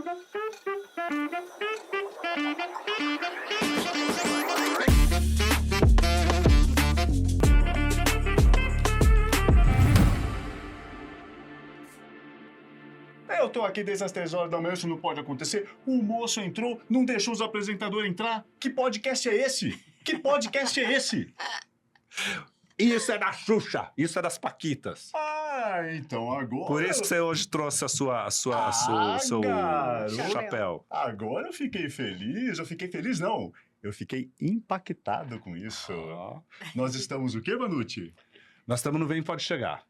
Eu tô aqui desde as 3 horas da manhã, isso não pode acontecer. O moço entrou, não deixou os apresentadores entrar. Que podcast é esse? Que podcast é esse? Isso é da Xuxa, isso é das Paquitas. Ah, então agora... Por isso que você hoje trouxe seu garoto. chapéu. Agora eu fiquei feliz. Eu fiquei feliz, não. Eu fiquei impactado com isso. Nós estamos o quê, Vanucci? Nós estamos no Vem Pode Chegar.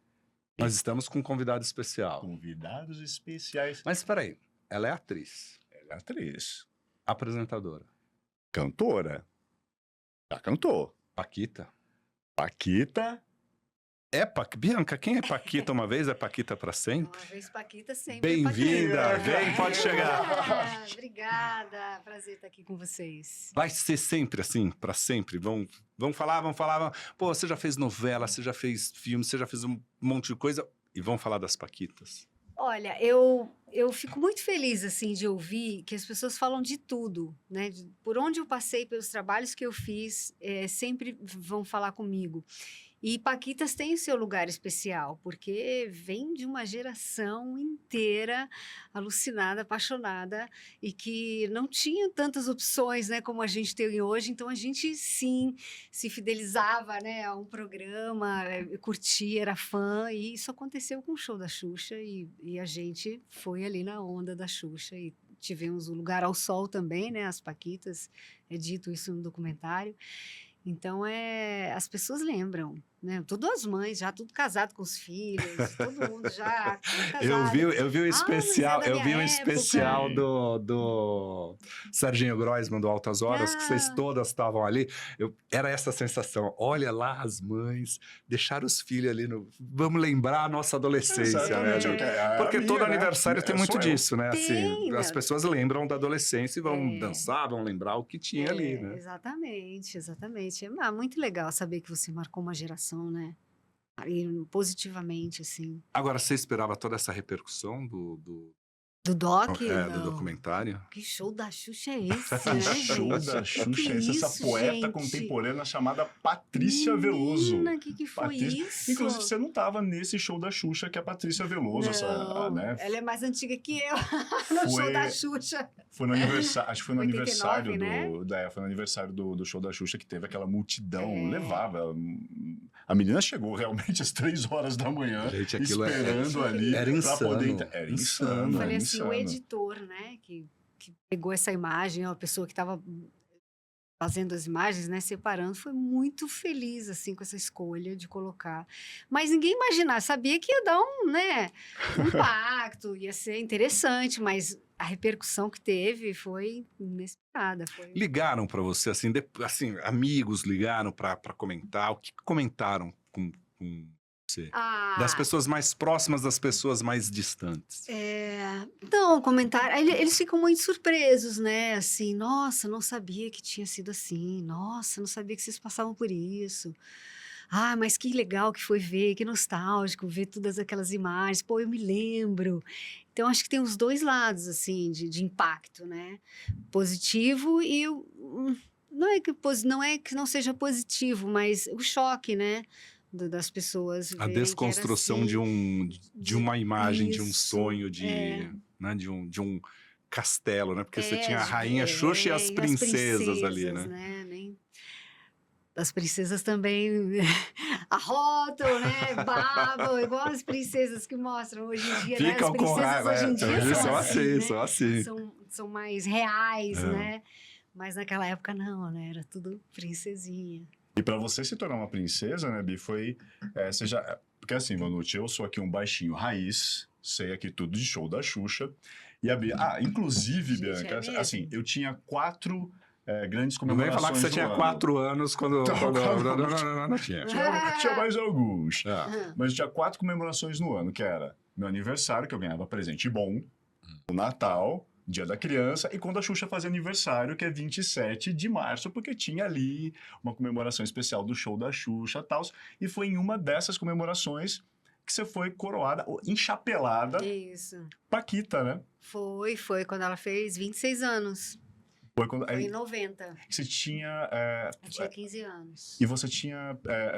Nós estamos com um convidado especial. Convidados especiais. Mas espera aí, ela é atriz. Ela é atriz. Apresentadora. Cantora. Já cantou. Paquita. Paquita. Bianca, quem é Paquita uma vez é Paquita para sempre? Uma vez Paquita, sempre Bem-vinda, Paquita. vem, pode chegar. Obrigada, prazer estar aqui com vocês. Vai ser sempre assim, para sempre. Vamos falar. Pô, você já fez novela, você já fez filme, você já fez um monte de coisa. E vamos falar das Paquitas. Olha, eu fico muito feliz, assim, de ouvir que as pessoas falam de tudo, né? Por onde eu passei, pelos trabalhos que eu fiz, sempre vão falar comigo. E Paquitas tem o seu lugar especial, porque vem de uma geração inteira alucinada, apaixonada, e que não tinha tantas opções, né, como a gente tem hoje. Então, a gente, sim, se fidelizava, né, a um programa, curtia, era fã, e isso aconteceu com o show da Xuxa, e a gente foi ali na onda da Xuxa, e tivemos o Lugar ao Sol também, né, as Paquitas, é dito isso no documentário. Então, as pessoas lembram, né? Todas as mães, já tudo casado com os filhos, todo mundo já casado. Eu vi o especial, mas é da eu vi um minha especial do Serginho Groisman, do Altas Horas, que vocês todas estavam ali. Era essa sensação, olha lá as mães, deixaram os filhos ali no... Vamos lembrar a nossa adolescência, né? Porque todo aniversário tem muito disso, né? Assim, as pessoas lembram da adolescência e vão dançar, vão lembrar o que tinha ali, né? Exatamente. Muito legal saber que você marcou uma geração, né? E positivamente, assim. Agora, você esperava toda essa repercussão do doc? do documentário? Que show da Xuxa é esse, Que né, show gente? da Xuxa é esse? isso, Essa poeta gente? contemporânea chamada Patrícia Veloso. Menina, que foi isso? Inclusive, você não estava nesse show da Xuxa que é a Patrícia Veloso. Não, né? ela é mais antiga que eu. No show da Xuxa. Foi no aniversário, acho que foi no 89, aniversário né? foi no aniversário do show da Xuxa que teve aquela multidão, levava. A menina chegou realmente às 3 horas da manhã, gente, aquilo esperando ali. Era insano. Poder... Era insano. Eu falei era assim, insano. o editor, né, que pegou essa imagem, a pessoa que estava fazendo as imagens, né, separando, foi muito feliz, assim, com essa escolha de colocar. Mas ninguém imaginava, sabia que ia dar um impacto, ia ser interessante, mas a repercussão que teve foi inesperada. Ligaram para você, assim, amigos ligaram para comentar, o que comentaram com você? Das pessoas mais próximas, das pessoas mais distantes. Não, comentário. Eles ficam muito surpresos, né? Assim, nossa, não sabia que tinha sido assim. Nossa, não sabia que vocês passavam por isso. Ah, mas que legal que foi ver, que nostálgico ver todas aquelas imagens. Pô, eu me lembro. Então, acho que tem os dois lados, assim, de impacto, né? Positivo e não é que não seja positivo, mas o choque, né? Das pessoas. A desconstrução assim, de uma imagem, isso, de um sonho, né, de um castelo, né? Porque você tinha a rainha Xuxa e as princesas ali, né? As princesas também arrotam, né? Babam, igual as princesas que mostram hoje em dia, né? As princesas hoje em dia são assim. São mais reais, né? Mas naquela época não, né? Era tudo princesinha. E para você se tornar uma princesa, né, Bi, foi... porque assim, Vanucci, eu sou aqui um baixinho raiz, sei aqui tudo de show da Xuxa. E a Bi... inclusive, Bianca, assim, eu tinha 4 grandes comemorações. Não vem falar que você tinha 4 anos quando... Não tinha. Tinha mais alguns. Mas eu tinha 4 comemorações no ano, que era meu aniversário, que eu ganhava presente bom, o Natal... Dia da Criança, e quando a Xuxa fazia aniversário, que é 27 de março, porque tinha ali uma comemoração especial do show da Xuxa e tal. E foi em uma dessas comemorações que você foi coroada, ou enchapelada, Isso. Paquita, né? Foi quando ela fez 26 anos. Foi quando Foi em aí 90. você tinha... Eu tinha 15 anos. E você tinha...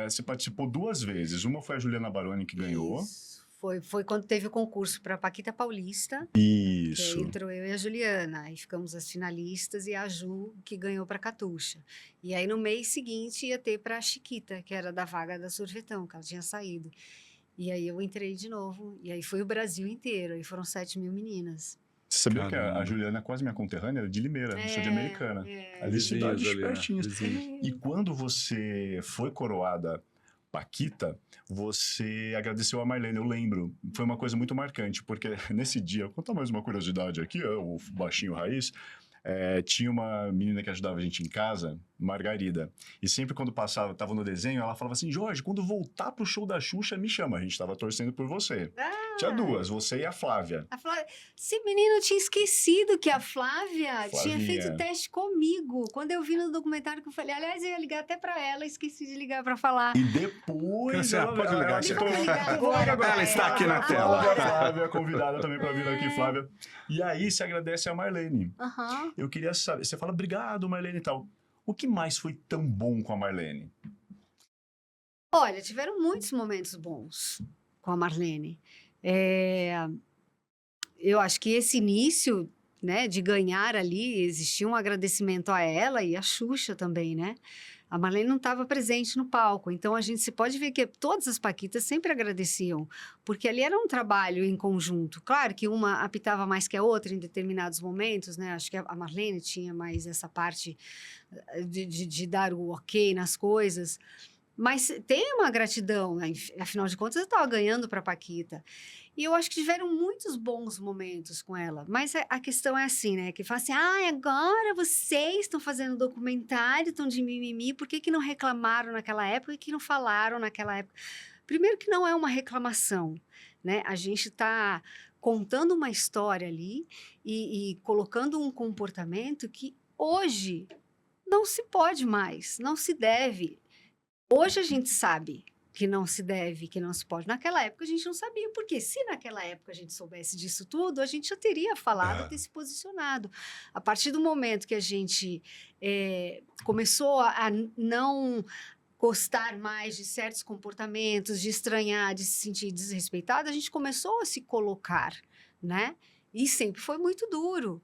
você participou 2 vezes. Uma foi a Juliana Baroni que ganhou. Isso. Foi quando teve o concurso para Paquita Paulista, que Isso. aí entrou eu e a Juliana. Aí ficamos as finalistas e a Ju, que ganhou para Catuxa. E aí no mês seguinte ia ter para a Chiquita, que era da vaga da Sorvetão, que ela tinha saído. E aí eu entrei de novo. E aí foi o Brasil inteiro. Aí foram 7.000 meninas. Você sabia que a Caramba. Juliana é quase minha conterrânea? Ela é de Limeira, eu sou de Americana. Ali cidades Vizinhos ali, né? pertinhas. Vizinhos. E quando você foi coroada Paquita, você agradeceu a Marlene, eu lembro. Foi uma coisa muito marcante, porque nesse dia, vou contar mais uma curiosidade aqui, o baixinho raiz, tinha uma menina que ajudava a gente em casa, Margarida, e sempre quando passava, tava no desenho, ela falava assim, Jorge, quando voltar pro show da Xuxa, me chama, a gente tava torcendo por você. Tinha 2, você e a Flávia. A Flávia, esse menino tinha esquecido que a Flávia tinha Flavinha. feito teste comigo. Quando eu vi no documentário que eu falei, aliás, eu ia ligar até pra ela, esqueci de ligar pra falar. E depois... Pode ligar aqui. Vou ligar agora pra Ela está aqui na tela. A Flávia, convidada também para vir aqui, Flávia. E aí, se agradece a Marlene. Aham. Eu queria saber, você fala, obrigado, Marlene e tal. O que mais foi tão bom com a Marlene? Olha, tiveram muitos momentos bons com a Marlene. Eu acho que esse início, né, de ganhar ali, existia um agradecimento a ela e a Xuxa também, né? A Marlene não estava presente no palco, então a gente se pode ver que todas as Paquitas sempre agradeciam, porque ali era um trabalho em conjunto. Claro que uma apitava mais que a outra em determinados momentos, né? Acho que a Marlene tinha mais essa parte de dar o ok nas coisas, mas tem uma gratidão, né? Afinal de contas, eu estava ganhando para a Paquita. E eu acho que tiveram muitos bons momentos com ela. Mas a questão é assim, né? Que fala assim, agora vocês estão fazendo documentário, estão de mimimi, por que não reclamaram naquela época e que não falaram naquela época? Primeiro que não é uma reclamação, né? A gente está contando uma história ali e colocando um comportamento que hoje não se pode mais, não se deve. Hoje a gente sabe que não se deve, que não se pode. Naquela época a gente não sabia, porque se naquela época a gente soubesse disso tudo, a gente já teria falado, ter se posicionado. A partir do momento que a gente começou a não gostar mais de certos comportamentos, de estranhar, de se sentir desrespeitado, a gente começou a se colocar, né? E sempre foi muito duro.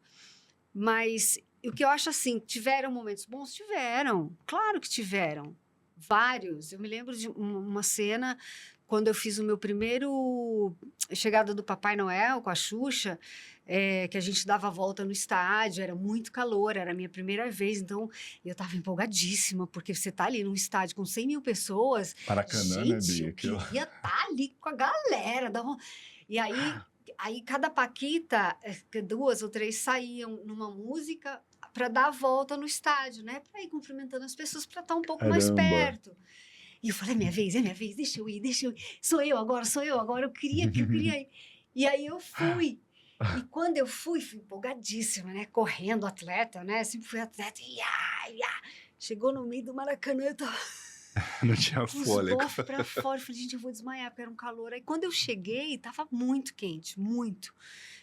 Mas o que eu acho assim, tiveram momentos bons? Tiveram, claro que tiveram. Vários. Eu me lembro de uma cena quando eu fiz o meu primeiro chegada do Papai Noel com a Xuxa, que a gente dava a volta no estádio, era muito calor, era a minha primeira vez, então eu estava empolgadíssima, porque você tá ali num estádio com 100.000 pessoas. Maracanã, gente, né, Bia? eu queria estar ali com a galera. E aí cada Paquita, 2 ou 3 saíam numa música para dar a volta no estádio, né? Para ir cumprimentando as pessoas, para estar um pouco mais perto. E eu falei, é minha vez, deixa eu ir. Sou eu agora, eu queria ir. E aí eu fui. E quando eu fui empolgadíssima, né? Correndo, atleta, né? Sempre fui atleta. Chegou no meio do Maracanã, eu tava... Não tinha fôlego. Os bofos pra fora. Eu falei, gente, eu vou desmaiar, porque era um calor. Aí quando eu cheguei, tava muito quente, muito.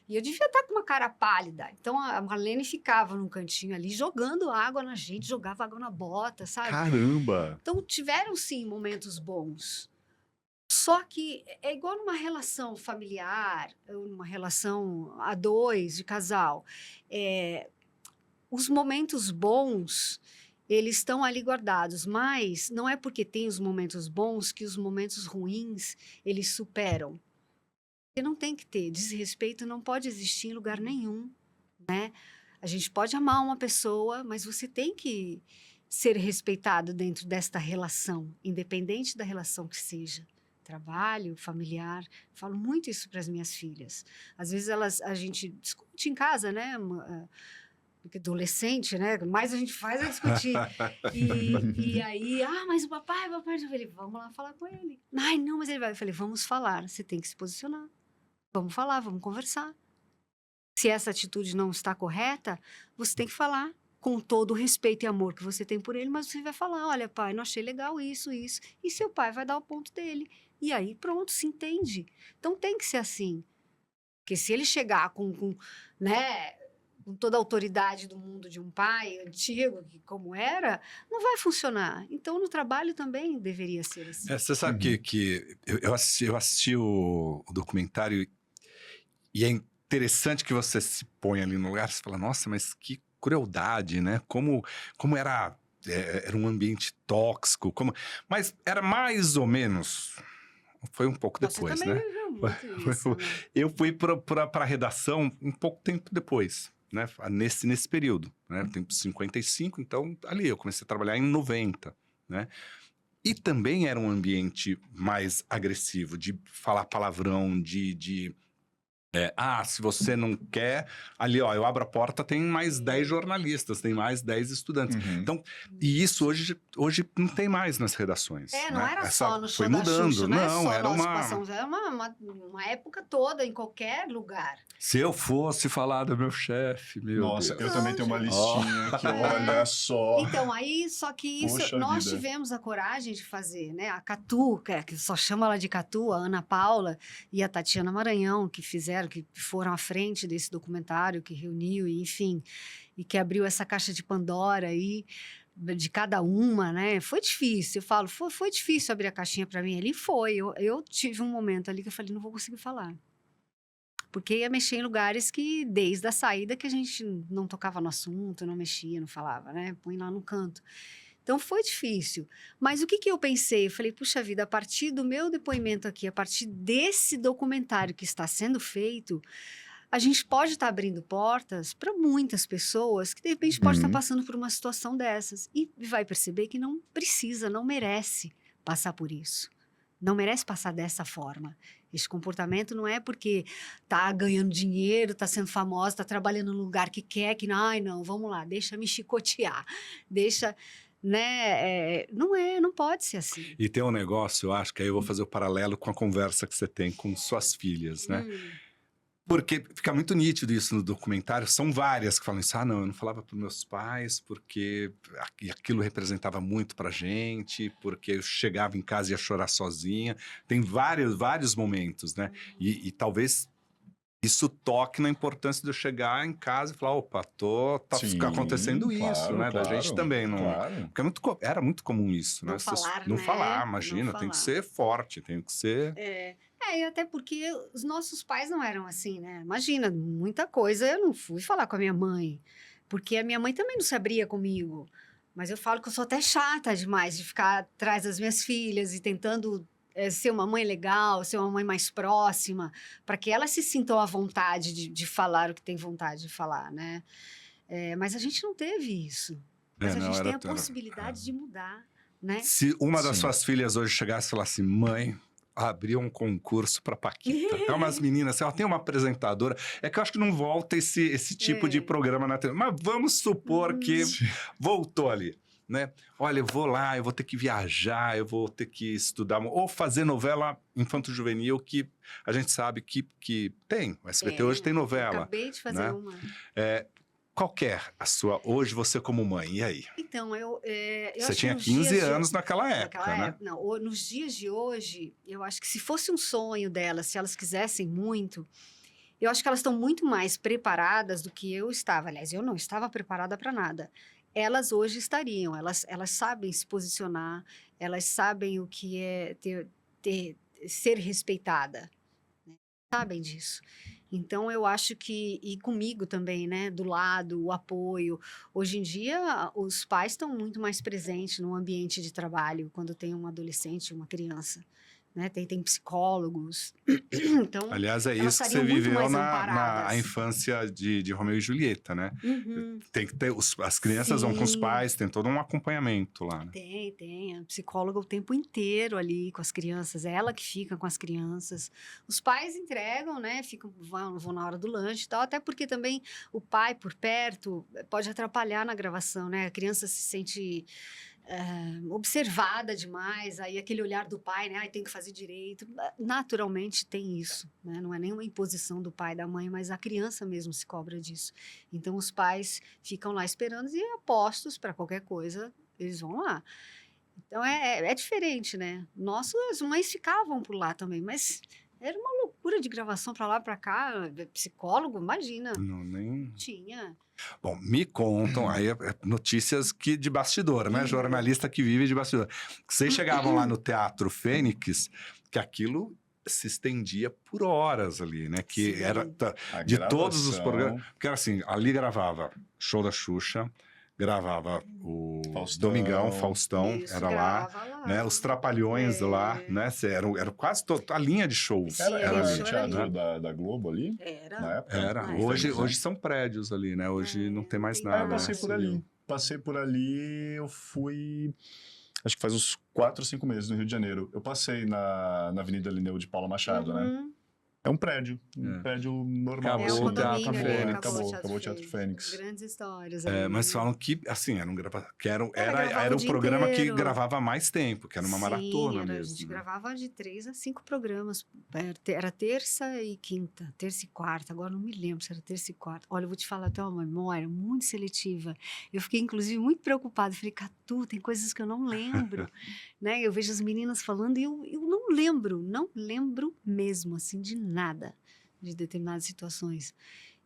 E eu devia estar com uma cara pálida. Então a Marlene ficava num cantinho ali, jogando água na gente, jogava água na bota, sabe? Caramba! Então tiveram, sim, momentos bons. Só que é igual numa relação familiar, ou numa relação a 2, de casal. Os momentos bons, eles estão ali guardados, mas não é porque tem os momentos bons que os momentos ruins, eles superam. Porque não tem que ter, desrespeito não pode existir em lugar nenhum, né? A gente pode amar uma pessoa, mas você tem que ser respeitado dentro desta relação, independente da relação que seja. Trabalho, familiar, falo muito isso para as minhas filhas. Às vezes a gente discute em casa, né? Porque adolescente, né? Mais a gente faz é discutir. E aí, mas o papai, eu falei, vamos lá falar com ele. Ai, não, mas ele vai. Eu falei, vamos falar, você tem que se posicionar. Vamos falar, vamos conversar. Se essa atitude não está correta, você tem que falar com todo o respeito e amor que você tem por ele, mas você vai falar, olha, pai, não achei legal isso. E seu pai vai dar o ponto dele. E aí, pronto, se entende. Então tem que ser assim. Porque se ele chegar né, com toda a autoridade do mundo de um pai antigo, como era, não vai funcionar. Então, no trabalho também deveria ser assim. Você sabe que eu assisti o documentário e é interessante que você se põe ali no lugar e fala, nossa, mas que crueldade, né? Como era um ambiente tóxico, mas era mais ou menos... Foi um pouco depois, Você também né? viveu muito isso, né? Eu fui para a redação um pouco tempo depois, né? Nesse período, né? Eu tenho 55, então ali eu comecei a trabalhar em 90, né? E também era um ambiente mais agressivo, de falar palavrão, se você não quer, ali, ó, eu abro a porta, tem mais 10 jornalistas, tem mais 10 estudantes. Uhum. Então, e isso hoje não tem mais nas redações. Não né? era só no show foi da mudando. Xuxa, não é Não, só era nós uma... passamos, era uma época toda, em qualquer lugar. Se eu fosse falar do meu chefe, meu Nossa, Deus. eu também tenho uma gente. listinha que olha só. Então, aí, só que isso, Poxa nós vida. tivemos a coragem de fazer, né? A Catu, que só chama ela de Catu, a Ana Paula e a Tatiana Maranhão, que foram à frente desse documentário, que reuniu, e, enfim, e que abriu essa caixa de Pandora aí, de cada uma, né? Foi difícil, eu falo, foi difícil abrir a caixinha para mim ali, foi. Eu tive um momento ali que eu falei, não vou conseguir falar. Porque ia mexer em lugares que, desde a saída, que a gente não tocava no assunto, não mexia, não falava, né? Põe lá no canto. Então, foi difícil. Mas o que eu pensei? Eu falei, puxa vida, a partir do meu depoimento aqui, a partir desse documentário que está sendo feito, a gente pode estar abrindo portas para muitas pessoas que, de repente, pode estar passando por uma situação dessas. E vai perceber que não precisa, não merece passar por isso. Não merece passar dessa forma. Esse comportamento não é porque tá ganhando dinheiro, tá sendo famosa, tá trabalhando no lugar que quer, ai, não, vamos lá, deixa me chicotear, deixa, né? Não pode ser assim. E tem um negócio, eu acho que aí eu vou fazer o paralelo com a conversa que você tem com suas filhas, né? Porque fica muito nítido isso no documentário. São várias que falam isso. Não, eu não falava para meus pais porque aquilo representava muito pra gente, porque eu chegava em casa e ia chorar sozinha. Tem vários momentos, né? E talvez isso toque na importância de eu chegar em casa e falar, opa, Sim, acontecendo isso, né? Da gente também. Não, Claro. porque era muito comum isso, Não né? falar, Não né? falar, imagina, Não tem que falar. ser forte, tem que ser... E até porque os nossos pais não eram assim, né? Imagina, muita coisa eu não fui falar com a minha mãe, porque a minha mãe também não se abria comigo. Mas eu falo que eu sou até chata demais de ficar atrás das minhas filhas e tentando ser uma mãe legal, ser uma mãe mais próxima, para que elas se sintam à vontade de falar o que tem vontade de falar, né? Mas a gente não teve isso. Mas a gente tem a possibilidade de mudar, né? Se uma das suas filhas hoje chegasse e falasse, mãe, abriu um concurso para Paquita. Tem umas meninas, ela tem uma apresentadora. É que eu acho que não volta esse tipo de programa na televisão. Mas vamos supor que voltou ali, né? Olha, eu vou lá, eu vou ter que viajar, eu vou ter que estudar, ou fazer novela infanto-juvenil, que a gente sabe que tem. O SBT hoje tem novela. Eu acabei de fazer uma. Qualquer a sua, hoje você como mãe, e aí? Então, você tinha 15 anos naquela época, né? Não, nos dias de hoje, eu acho que se fosse um sonho delas, se elas quisessem muito, eu acho que elas estão muito mais preparadas do que eu estava. Aliás, eu não estava preparada para nada. Elas hoje estariam, elas sabem se posicionar, elas sabem o que é ser respeitada, né? Sabem disso. Então, eu acho que, e comigo também, né, do lado, o apoio. Hoje em dia, os pais estão muito mais presentes no ambiente de trabalho, quando tem um adolescente, uma criança, né, tem psicólogos. Então, aliás, é isso que você viveu na infância de Romeu e Julieta, né? Tem que ter, as crianças vão com os pais, tem todo um acompanhamento lá, né? Tem. A psicóloga o tempo inteiro ali com as crianças, é ela que fica com as crianças. Os pais entregam, né? Vão na hora do lanche e tal, até porque também o pai por perto pode atrapalhar na gravação, né? A criança se sente observada demais, aí aquele olhar do pai, né? Tem que fazer direito. Naturalmente tem isso, né? Não é nenhuma imposição do pai e da mãe, mas a criança mesmo se cobra disso. Então os pais ficam lá esperando e apostos para qualquer coisa, eles vão lá. Então é diferente, né? Nossas mães ficavam por lá também, mas era uma loucura de gravação para lá, para cá. Psicólogo, imagina. Não, nem... Tinha. Bom, me contam, aí é notícias que de bastidor, né? Uhum. Jornalista que vive de bastidor. Vocês chegavam lá no Teatro Fênix, que aquilo se estendia por horas ali, né? Que Sim. era A de todos os gravação, programas. Porque era assim, ali gravava Show da Xuxa, gravava o Faustão. Domingão, Faustão, Isso, era lá. grava lá. Né, os Trapalhões lá, né? Era quase a linha de show. Sim, Era ali, ali show o era teatro ali. da Globo ali, Era. na época? Era. Mas Hoje são prédios ali, né? Hoje não tem mais tem Ah, eu nada. passei mais. por ali. Passei por ali, eu fui... Acho que faz uns 4 ou 5 meses no Rio de Janeiro. Eu passei na Avenida Linneu de Paula Machado, né? Uhum. É um prédio normal. Acabou É um o assim. Teatro condomínio ali, Fênix. Acabou o Teatro Fênix. Grandes histórias. Mas ali. falam que, assim, Gravava era o o dia programa que inteiro. gravava mais tempo, que era uma maratona A mesmo. gente né? gravava de 3 a 5 programas. Era terça e quinta, terça e quarta. Agora não me lembro se era terça e quarta. Olha, eu vou te falar, eu tenho uma memória muito seletiva. Eu fiquei, inclusive, muito preocupada. Falei, Catu, tem coisas que eu não lembro. Né? Eu vejo as meninas falando e eu não lembro mesmo, assim, de nada, de determinadas situações.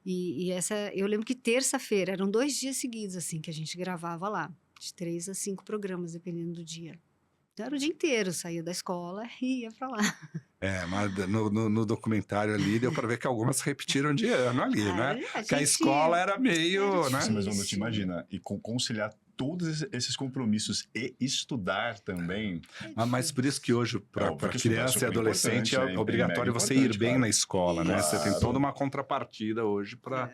E eu lembro que terça-feira, eram 2 dias seguidos, assim, que a gente gravava lá. De 3 a 5 programas, dependendo do dia. Então, era o dia inteiro, saía da escola e ia pra lá. Mas no documentário ali deu para ver que algumas repetiram de ano ali, né? Que a escola era meio, né? Sim, mas não te imagina. E conciliar todos esses compromissos e estudar também. Mas por isso que hoje, para óbvio que criança e estudar é super adolescente, importante, é obrigatório mega você ir importante, bem claro. na escola, né? Você tem Claro. toda uma contrapartida hoje para...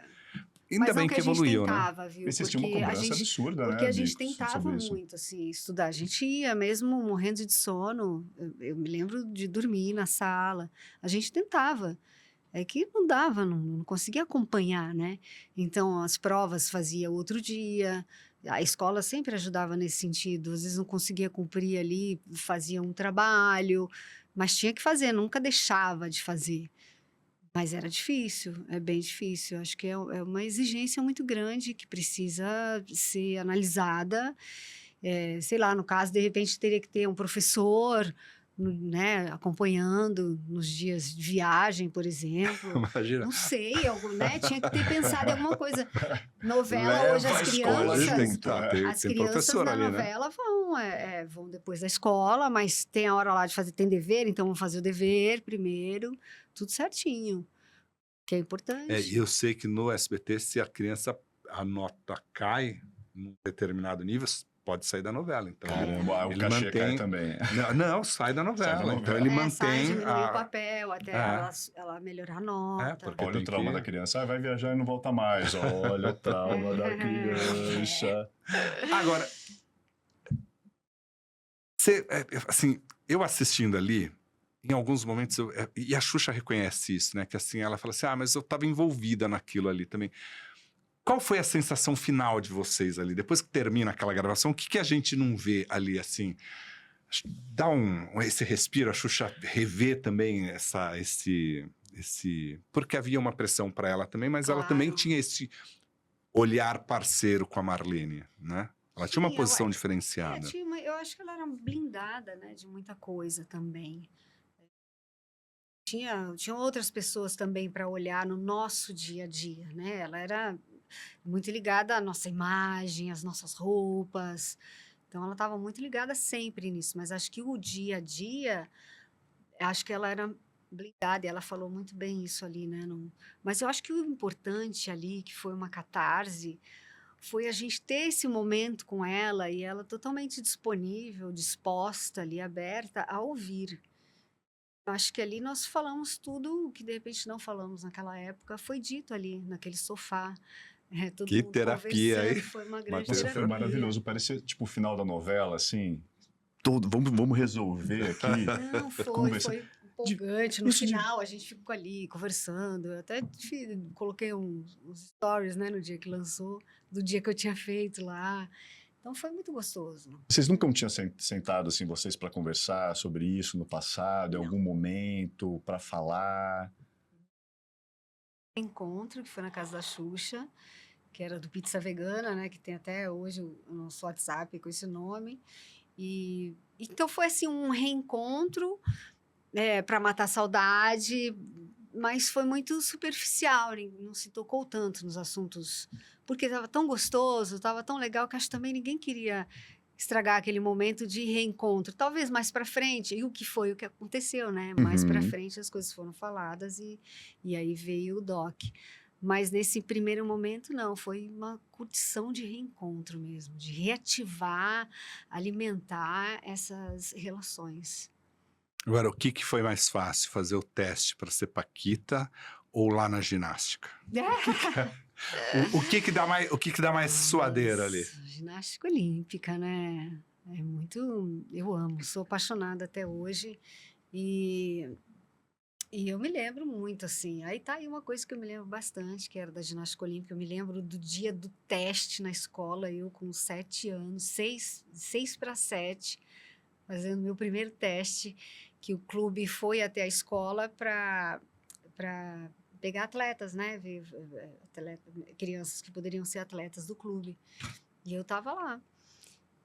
Ainda Mas não bem que que a gente evoluiu, né? tentava, viu? Existia uma Porque cobrança absurda, porque né, a gente Bicos, tentava sobre isso. muito, assim, estudar. A gente ia mesmo morrendo de sono. Eu me lembro de dormir na sala. A gente tentava. É que não dava, não conseguia acompanhar, né? Então, as provas fazia outro dia. A escola sempre ajudava nesse sentido. Às vezes não conseguia cumprir ali, fazia um trabalho, mas tinha que fazer, nunca deixava de fazer. Mas era difícil, é bem difícil. Acho que é uma exigência muito grande que precisa ser analisada. Sei lá, no caso, de repente, teria que ter um professor, né, acompanhando nos dias de viagem, por exemplo. Imagina. Não sei, né? Tinha que ter pensado em alguma coisa. Novela, Leva hoje a as escola crianças... junto, né? As Tem crianças professor na ali, né? novela vão depois da escola, mas tem a hora lá de fazer, tem dever, então vão fazer o dever primeiro, tudo certinho, que é importante. Eu sei que no SBT, se a criança, a nota cai num determinado nível, pode sair da novela. Então, Caramba, o ele cachê cai também. Não, sai da novela. Sai da Então, novela. ele Sai, mantém diminuir o papel até ela melhorar a nota. porque Olha tem o trauma que... da criança. Vai viajar e não volta mais. Olha o trauma da criança. Agora, assim, eu assistindo ali, em alguns momentos, e a Xuxa reconhece isso, né? Que assim, ela fala assim, mas eu estava envolvida naquilo ali também. Qual foi a sensação final de vocês ali? Depois que termina aquela gravação, o que a gente não vê ali, assim? Dá esse respiro, a Xuxa revê também esse... Porque havia uma pressão para ela também, mas ela também tinha esse olhar parceiro com a Marlene, né? Ela tinha uma posição diferenciada. Eu acho que ela era blindada, né, de muita coisa também. Tinha outras pessoas também para olhar no nosso dia a dia, né? Ela era muito ligada à nossa imagem, às nossas roupas. Então, ela estava muito ligada sempre nisso. Mas acho que o dia a dia, acho que ela era blindada. E ela falou muito bem isso ali, né? Mas eu acho que o importante ali, que foi uma catarse, foi a gente ter esse momento com ela e ela totalmente disponível, disposta ali, aberta a ouvir. Eu acho que ali nós falamos tudo o que de repente não falamos naquela época, foi dito ali, naquele sofá. Todo Que mundo terapia, hein? Foi uma grande Nossa, terapia. foi maravilhoso. Parecia tipo o final da novela, assim. Vamos resolver aqui. Não, foi empolgante. No final, a gente ficou ali conversando. Eu até coloquei uns stories, né, no dia que lançou, do dia que eu tinha feito lá. Então, foi muito gostoso. Vocês nunca tinham sentado, assim, vocês para conversar sobre isso no passado, em algum momento, para falar? Encontro, que foi na casa da Xuxa, que era do Pizza Vegana, né, que tem até hoje o nosso WhatsApp com esse nome. Então foi assim um reencontro para matar a saudade, mas foi muito superficial, não se tocou tanto nos assuntos, porque estava tão gostoso, estava tão legal que acho que também ninguém queria estragar aquele momento de reencontro. Talvez mais para frente, e o que aconteceu, né? Mais para frente as coisas foram faladas e aí veio o doc. Mas nesse primeiro momento, não, foi uma curtição de reencontro mesmo, de reativar, alimentar essas relações. Agora, o que foi mais fácil? Fazer o teste para ser paquita ou lá na ginástica? O que que dá mais suadeira ali? Ginástica olímpica, né? É muito... Eu amo, sou apaixonada até hoje. E eu me lembro muito, assim. Aí tá aí uma coisa que eu me lembro bastante, que era da ginástica olímpica. Eu me lembro do dia do teste na escola, eu com 7 anos, 6 para 7, fazendo meu primeiro teste, que o clube foi até a escola para pegar atletas, né? Crianças que poderiam ser atletas do clube. E eu estava lá.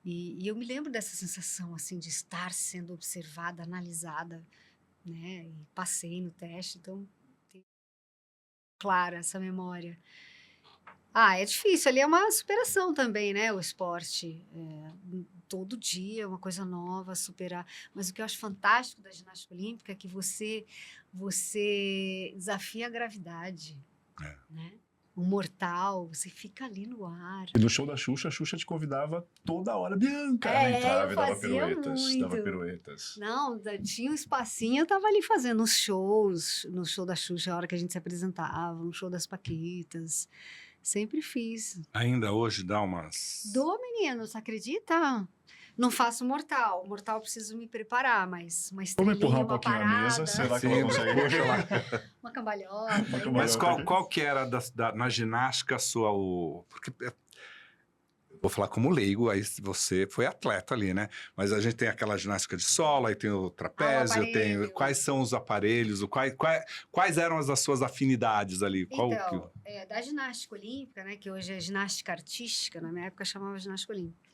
E eu me lembro dessa sensação, assim, de estar sendo observada, analisada, né? E passei no teste, então tem clara essa memória. É difícil, ali é uma superação também, né? O esporte, todo dia é uma coisa nova, superar. Mas o que eu acho fantástico da ginástica olímpica é que você desafia a gravidade, né? O mortal, você fica ali no ar. E no show da Xuxa, a Xuxa te convidava toda hora. Bianca, ela entrava e dava piruetas. Não, tinha um espacinho, eu tava ali fazendo os shows, no show da Xuxa, a hora que a gente se apresentava, no show das Paquitas. Sempre fiz. Ainda hoje dá umas... Menino, você acredita? Não faço mortal. Mortal preciso me preparar, mas uma estrelinha, vamos empurrar um uma pouquinho parada. a mesa, será que ela consegue? Uma cambalhota. Mas qual que era na ginástica a sua... Porque vou falar como leigo, aí você foi atleta ali, né? Mas a gente tem aquela ginástica de solo, aí tem o trapézio, tem... Quais são os aparelhos? Quais eram as suas afinidades ali? Então, da ginástica olímpica, né, que hoje é ginástica artística, na minha época chamava ginástica olímpica,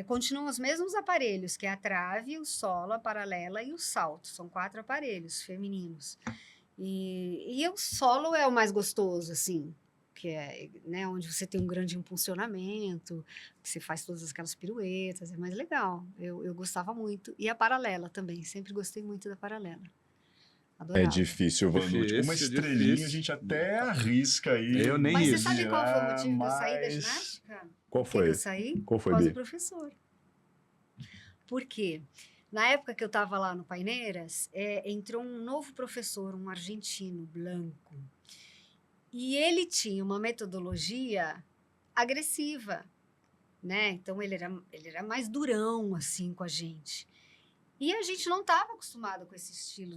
continuam os mesmos aparelhos, que é a trave, o solo, a paralela e o salto. São 4 aparelhos femininos. E o solo é o mais gostoso, assim, que é, né, onde você tem um grande impulsionamento, que você faz todas aquelas piruetas, é mais legal. Eu gostava muito. E a paralela também, sempre gostei muito da paralela. Adorava. É difícil, Vanucci. Uma estrelinha a gente até arrisca aí. Eu nem Mas isso. você sabe qual foi o motivo de eu sair da ginástica? Qual foi? Eu saí? Qual foi, por causa Bi? do professor. Por quê? Na época que eu estava lá no Paineiras, entrou um novo professor, um argentino, Blanco. E ele tinha uma metodologia agressiva, né? Então, ele era mais durão, assim, com a gente. E a gente não estava acostumado com esse estilo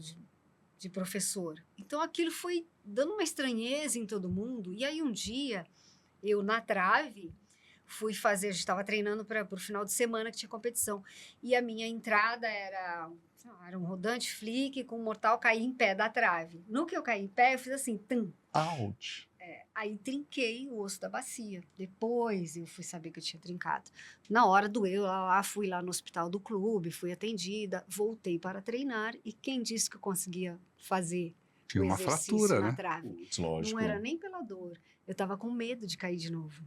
de professor. Então, aquilo foi dando uma estranheza em todo mundo. E aí, um dia, eu, na trave, fui fazer... A gente estava treinando para o final de semana que tinha competição. E a minha entrada era um rodante flick com um mortal, caí em pé da trave. No que eu caí em pé, eu fiz assim, tum. Ouch. Aí trinquei o osso da bacia. Depois eu fui saber que eu tinha trincado. Na hora doeu, fui lá no hospital do clube, fui atendida, voltei para treinar. E quem disse que eu conseguia fazer tinha uma fratura, na né? trave? Lógico. Não era nem pela dor. Eu estava com medo de cair de novo.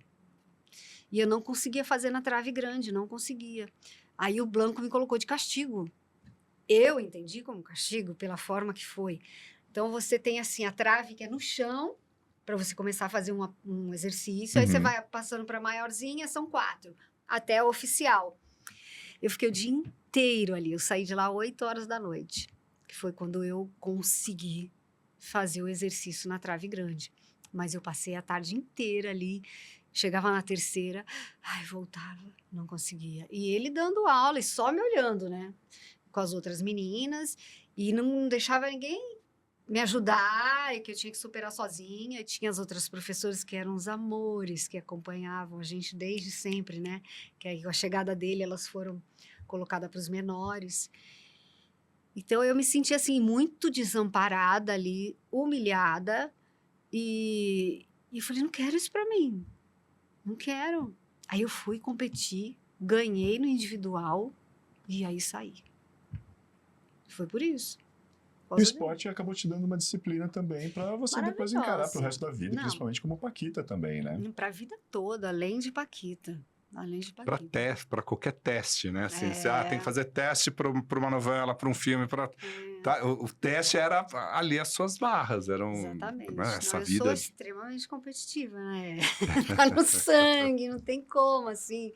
E eu não conseguia fazer na trave grande, não conseguia. Aí o Blanco me colocou de castigo. Eu entendi como castigo pela forma que foi. Então você tem assim a trave que é no chão, para você começar a fazer um exercício. Aí você vai passando para maiorzinha, são 4, até a oficial. Eu fiquei o dia inteiro ali. Eu saí de lá 8 horas da noite, que foi quando eu consegui fazer o exercício na trave grande. Mas eu passei a tarde inteira ali. Chegava na terceira, voltava, não conseguia. E ele dando aula e só me olhando, né? Com as outras meninas. E não deixava ninguém me ajudar, e que eu tinha que superar sozinha. E tinha as outras professoras que eram os amores, que acompanhavam a gente desde sempre, né? Que aí, com a chegada dele, elas foram colocadas para os menores. Então, eu me senti, assim, muito desamparada ali, humilhada. E eu falei, não quero isso para mim. Não quero. Aí eu fui competir ganhei no individual e aí saí. Foi por isso. E o esporte acabou te dando uma disciplina também para você depois encarar para o resto da vida, principalmente como Paquita também, né? Para a vida toda, além de Paquita. Para qualquer teste, né? Assim, você tem que fazer teste para uma novela, para um filme. Tá, o teste era ali as suas barras. Exatamente. Essa eu vida... sou extremamente competitiva, né? Tá no sangue, não tem como, assim.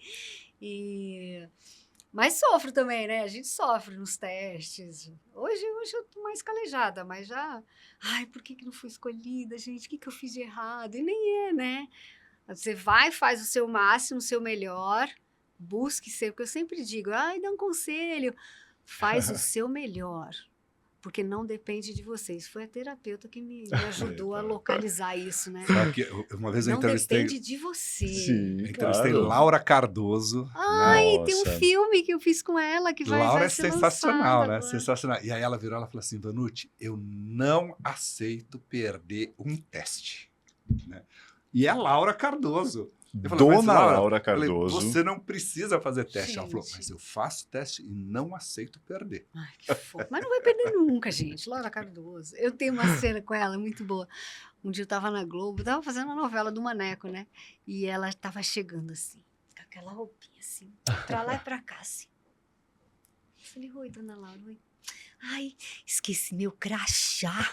Mas sofro também, né? A gente sofre nos testes. Hoje eu tô mais calejada, mas já... Ai, por que não fui escolhida, gente? O que eu fiz de errado? E nem é, né? Você vai, faz o seu máximo, o seu melhor, busque ser, porque eu sempre digo, dá um conselho, faz o seu melhor, porque não depende de vocês. Foi a terapeuta que me ajudou a localizar isso, né? Sabe que uma vez eu entrevistei... Não depende de você. Sim, entrevistei Laura Cardoso. Ai, tem um filme que eu fiz com ela que vai ser sensacional, né? Agora. Sensacional. E aí ela virou e falou assim, Vanucci, eu não aceito perder um teste, né? E é Laura Cardoso. Dona Laura Cardoso. Falei, você não precisa fazer teste. Gente. Ela falou, mas eu faço teste e não aceito perder. Ai, que fofo. Mas não vai perder nunca, gente. Laura Cardoso. Eu tenho uma cena com ela muito boa. Um dia eu tava na Globo, tava fazendo uma novela do Maneco, né? E ela tava chegando assim, com aquela roupinha assim, pra lá e pra cá, assim. Eu falei, oi, dona Laura, oi. Ai, esqueci meu crachá.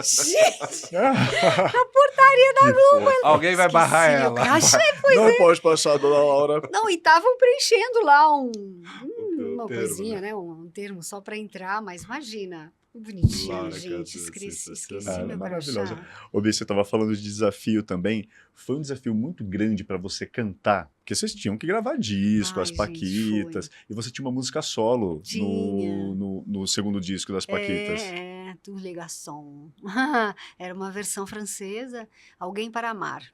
Gente, na portaria da Globo. Alguém vai barrar ela. Crachá, não pode passar, dona Laura. Não, e estavam preenchendo lá uma coisinha, né? Um termo só para entrar, mas imagina. Bonitinho, Laura, gente. Esqueci meu maravilhosa. crachá. Ô, Bi, você estava falando de desafio também. Foi um desafio muito grande para você cantar, porque vocês tinham que gravar disco, as Paquitas, e você tinha uma música solo no segundo disco das Paquitas. Tour Ligação. Era uma versão francesa, Alguém para Amar.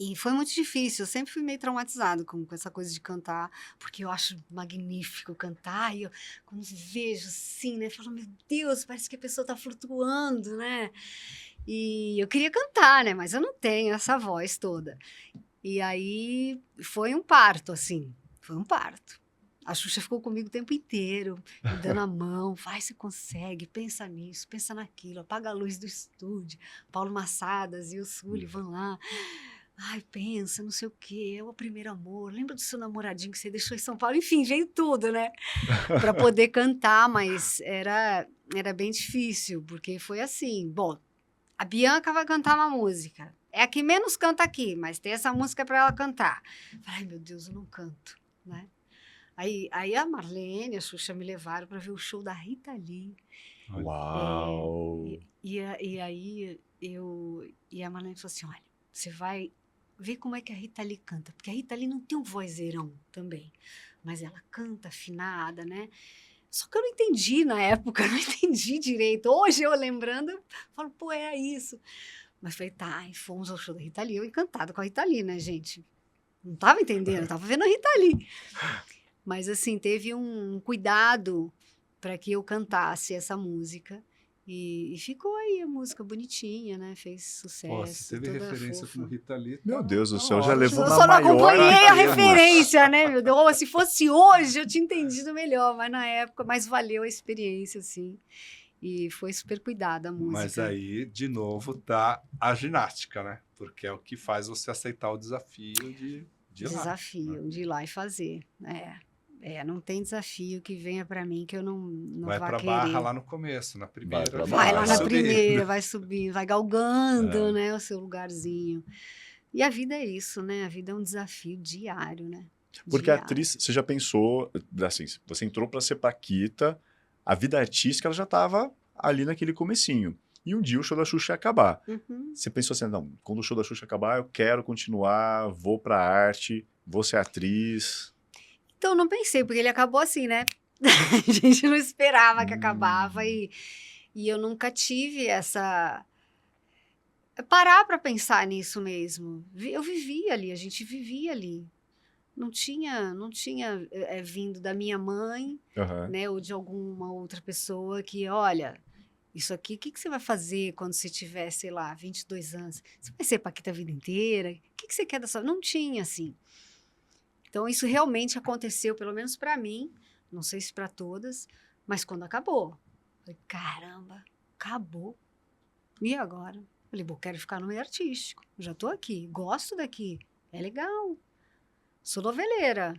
E foi muito difícil, eu sempre fui meio traumatizado com essa coisa de cantar, porque eu acho magnífico cantar, e eu, quando vejo assim, né, falo, meu Deus, parece que a pessoa está flutuando, né? E eu queria cantar, né, mas eu não tenho essa voz toda. E aí foi um parto, assim, foi um parto. A Xuxa ficou comigo o tempo inteiro, me dando a mão, vai, você consegue, pensa nisso, pensa naquilo, apaga a luz do estúdio, Paulo Massadas e o Sullivan lá. Ai, pensa, não sei o quê, é o primeiro amor, lembra do seu namoradinho que você deixou em São Paulo? Enfim, veio tudo, né? Para poder cantar, mas era bem difícil, porque foi assim, bom, a Bianca vai cantar uma música, é a que menos canta aqui, mas tem essa música para ela cantar. Ai, meu Deus, eu não canto, né? Aí a Marlene, a Xuxa me levaram para ver o show da Rita Lee. Uau! E aí a Marlene falou assim, olha, você vai ver como é que a Rita Lee canta, porque a Rita Lee não tem um vozeirão também, mas ela canta afinada, né? Só que eu não entendi na época, não entendi direito. Hoje eu lembrando, eu falo, pô, era isso. Mas falei, tá, e fomos ao show da Rita Lee, eu encantada com a Rita Lee, né, gente? Não tava entendendo, tava vendo a Rita Lee. Mas assim, teve um cuidado para que eu cantasse essa música. E ficou aí a música bonitinha, né? Fez sucesso. Pô, você teve referência como Rita Lee. Meu Deus do céu, já levou na maior. Eu só não acompanhei a termos. referência, né, meu Deus? Ou se fosse hoje, eu tinha entendido melhor. Mas na época, mas valeu a experiência, assim. E foi super cuidada a música. Mas aí, de novo, tá a ginástica, né? Porque é o que faz você aceitar o desafio de ir lá. Desafio, de ir lá e fazer. Não tem desafio que venha para mim que eu não vai vá pra querer. Barra lá no começo, na primeira. Vai lá na subindo. primeira, vai subindo, vai galgando, né, o seu lugarzinho. E a vida é isso, né? A vida é um desafio diário, né? Porque a atriz, você já pensou, assim, você entrou para ser Paquita, a vida artística ela já estava ali naquele comecinho. E um dia o show da Xuxa ia acabar. Uhum. Você pensou assim, não, quando o show da Xuxa acabar, eu quero continuar, vou pra arte, vou ser atriz. Então, não pensei, porque ele acabou assim, né? A gente não esperava que acabava e eu nunca tive essa... Parar para pensar nisso mesmo. Eu vivia ali, a gente vivia ali. Não tinha vindo da minha mãe, né, ou de alguma outra pessoa que, olha, isso aqui, o que você vai fazer quando você tiver, sei lá, 22 anos? Você vai ser Paquita a vida inteira? O que você quer da sua... Não tinha, assim. Então, isso realmente aconteceu, pelo menos para mim, não sei se para todas, mas quando acabou. Falei, caramba, acabou. E agora? Falei, bom, quero ficar no meio artístico. Já estou aqui, gosto daqui, é legal. Sou noveleira,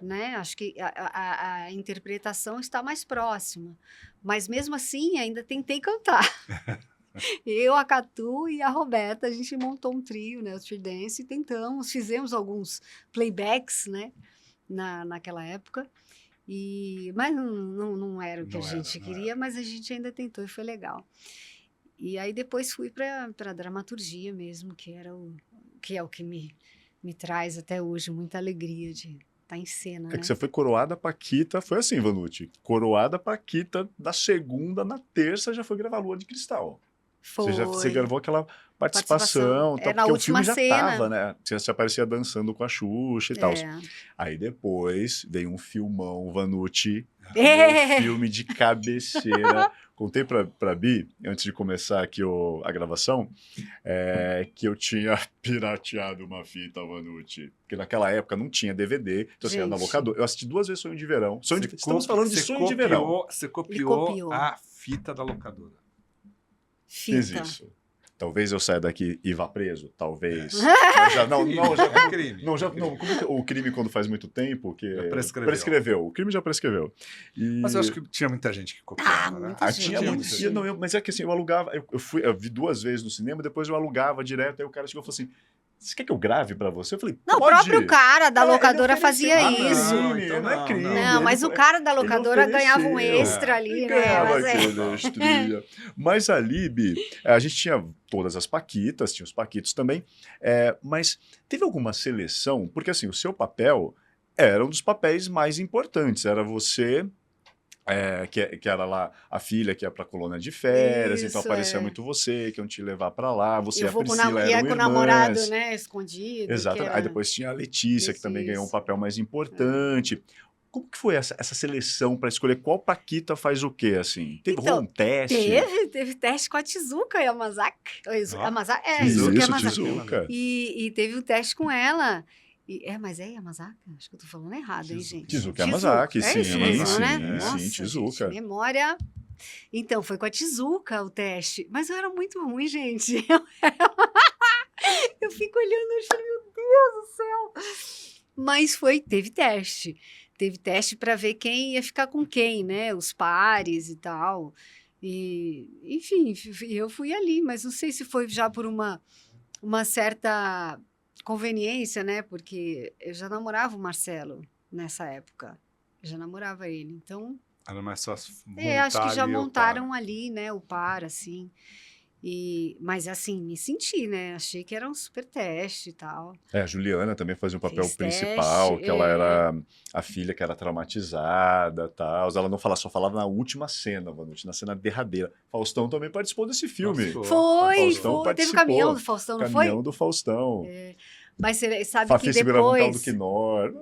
né? Acho que a interpretação está mais próxima. Mas mesmo assim, ainda tentei cantar. Eu, a Catu e a Roberta, a gente montou um trio, né? O Tree Dance, e tentamos, fizemos alguns playbacks, né? Naquela época. Mas não era o que a gente queria, mas a gente ainda tentou e foi legal. E aí depois fui para dramaturgia mesmo, que é o que me traz até hoje muita alegria de estar em cena, É né? que você foi coroada Paquita, foi assim, Vanucci, coroada Paquita, da segunda, na terça já foi gravar Lua de Cristal. Foi. Você gravou aquela participação, tal, É na porque o última filme já cena. tava, né? Você aparecia dançando com a Xuxa e tal. Aí depois veio um filmão, Vanucci, meu filme de cabeceira. Contei pra Bi, antes de começar aqui a gravação, que eu tinha pirateado uma fita, Vanucci. Porque naquela época não tinha DVD, então assim, era na locadora. Eu assisti 2 vezes Sonho de Verão. Estamos falando de Sonho de Verão. Você copiou a fita da locadora. Fiz isso. Talvez eu saia daqui e vá preso, talvez. Mas já, é crime. O crime quando faz muito tempo que prescreveu. O crime já prescreveu. Mas eu acho que tinha muita gente que copiava, né? Tinha muita gente. Mas é que assim, eu alugava, eu vi 2 vezes no cinema, depois eu alugava direto, aí o cara chegou e falou assim: você quer que eu grave pra você? Eu falei, não, pode. o próprio cara da locadora fazia isso. Não é crime. Não, mas o cara da locadora ganhava um extra ali, né? Ganhava aquele extria. Mas ali, Bi, a gente tinha todas as Paquitas, tinha os Paquitos também, mas teve alguma seleção? Porque assim, o seu papel era um dos papéis mais importantes, era você... que era lá a filha que ia pra colônia de férias, então aparecia muito você, que iam te levar pra lá, você e a Priscila eram irmãs. Com o namorado, né, escondido. Exato, aí depois tinha a Letícia, que também ganhou um papel mais importante. Como que foi essa seleção para escolher qual Paquita faz o quê, assim? Rolou um teste? Teve teste com a Tizuka Yamazaki. Tizuka. E teve um teste com ela. Mas é Yamazaki? Acho que eu tô falando errado, hein, gente? Tizuka Yamazaki, sim. Isso mesmo, né? Nossa, sim, Tizuka. Gente, memória... Então, foi com a Tizuka o teste. Mas eu era muito ruim, gente. Eu fico olhando e falei, meu Deus do céu. Mas teve teste. Teve teste para ver quem ia ficar com quem, né? Os pares e tal. E, enfim, eu fui ali, mas não sei se foi já por uma certa conveniência, né? Porque eu já namorava o Marcelo nessa época. Eu já namorava ele, então... Era mais fácil acho que já montaram ali, né? O par, assim. Mas assim, me senti, né? Achei que era um super teste e tal. A Juliana também fazia um papel principal, que ela era a filha que era traumatizada e tal. Ela não falava, só falava na última cena, Vanucci, na cena derradeira. Faustão também participou desse filme. Foi. Teve o caminhão do Faustão, não foi? Caminhão do Faustão. Mas você sabe Fafi que segurava um tal depois... do Quinor.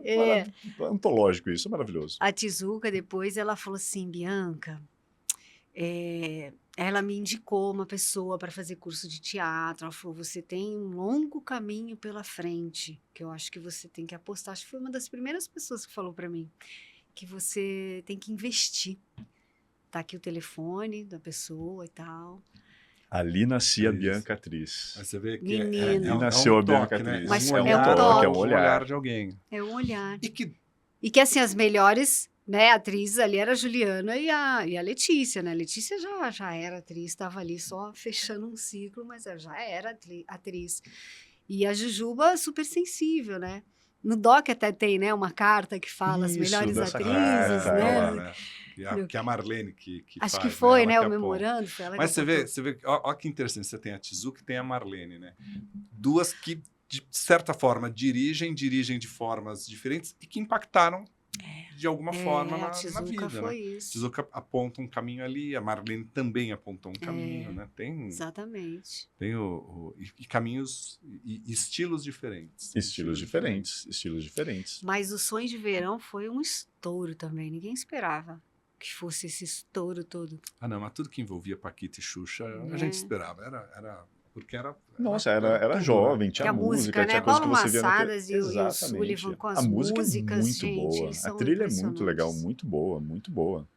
Antológico isso, é maravilhoso. A Tizuka, depois, ela falou assim, Bianca... ela me indicou uma pessoa para fazer curso de teatro. Ela falou, você tem um longo caminho pela frente, que eu acho que você tem que apostar. Acho que foi uma das primeiras pessoas que falou para mim, que você tem que investir. Tá aqui o telefone da pessoa e tal. Ali nascia a Bianca atriz. Você vê que ali nasceu a Bianca toque, atriz. Né? Mas é um olhar de alguém. É um olhar. E que assim, as melhores... né, atrizes ali era a Juliana e a Letícia, né? A Letícia já era atriz, estava ali só fechando um ciclo, mas ela já era atriz. E a Jujuba super sensível, né? No doc até tem, né, uma carta que fala as melhores atrizes, né? Que é a Marlene que acho faz, que foi, né, o memorando. Foi ela. Mas você vê, ó que interessante, você tem a Tizuka e tem a Marlene, né? Duas que, de certa forma, dirigem de formas diferentes e que impactaram de alguma forma na vida. Foi né? isso. Tizuka aponta um caminho ali, a Marlene também apontou um caminho, né? Exatamente. Tem e caminhos e estilos diferentes. Estilos diferentes. Mas o Sonho de Verão foi um estouro também. Ninguém esperava que fosse esse estouro todo. Não, mas tudo que envolvia Paquita e Xuxa, a gente esperava. Era Porque era... Nossa, era tudo, né? jovem, Que tinha a música, tinha né? coisa Paulo que você via na Massadas e o Exatamente. Sullivan com A as música músicas, é muito gente, boa. eles A são trilha é muito legal, impressionantes. muito boa, muito boa.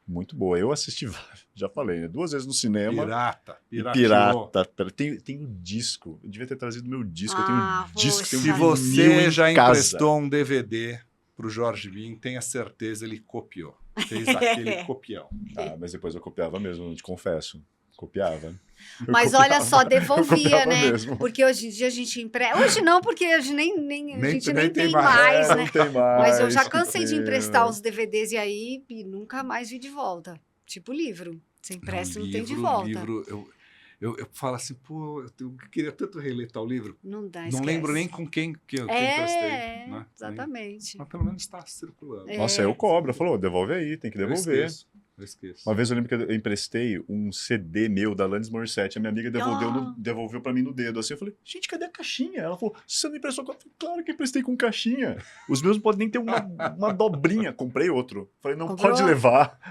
Muito boa. Eu assisti, já falei, né? 2 vezes no cinema. E Pirateou. pirata. Tem o disco. Eu devia ter trazido meu disco. Eu tenho Ah, o disco, tenho Se poxa. um vinil você em já casa. emprestou um DVD pro Jorge Ben, tenha certeza, ele copiou. Fez aquele copião. Ah, mas depois eu copiava mesmo, eu te confesso. Copiava. Eu Mas olha copiava, só, eu devolvia, copiava né? mesmo. Porque hoje em dia a gente empresta. Hoje não, porque hoje a gente nem tem mais, né? Não tem mais. Mas eu já que cansei de pena. emprestar os DVDs e nunca mais vi de volta. Tipo livro. Você empresta e não tem de volta. Livro, eu falo assim, pô, eu queria tanto reler tal livro. Não dá, Não esquece. lembro nem com quem que eu emprestei. Né? Exatamente. Mas pelo menos está circulando. Nossa, eu cobro. Falou, devolve aí, tem que devolver. Eu esqueço. Uma vez eu lembro que eu emprestei um CD meu da Alanis Morissette. A minha amiga devolveu pra mim no dedo. Assim, eu falei, gente, cadê a caixinha? Ela falou, você não emprestou? Eu falei, claro que emprestei com caixinha. Os meus não podem nem ter uma dobrinha. Comprei outro. Falei, não, Comprou?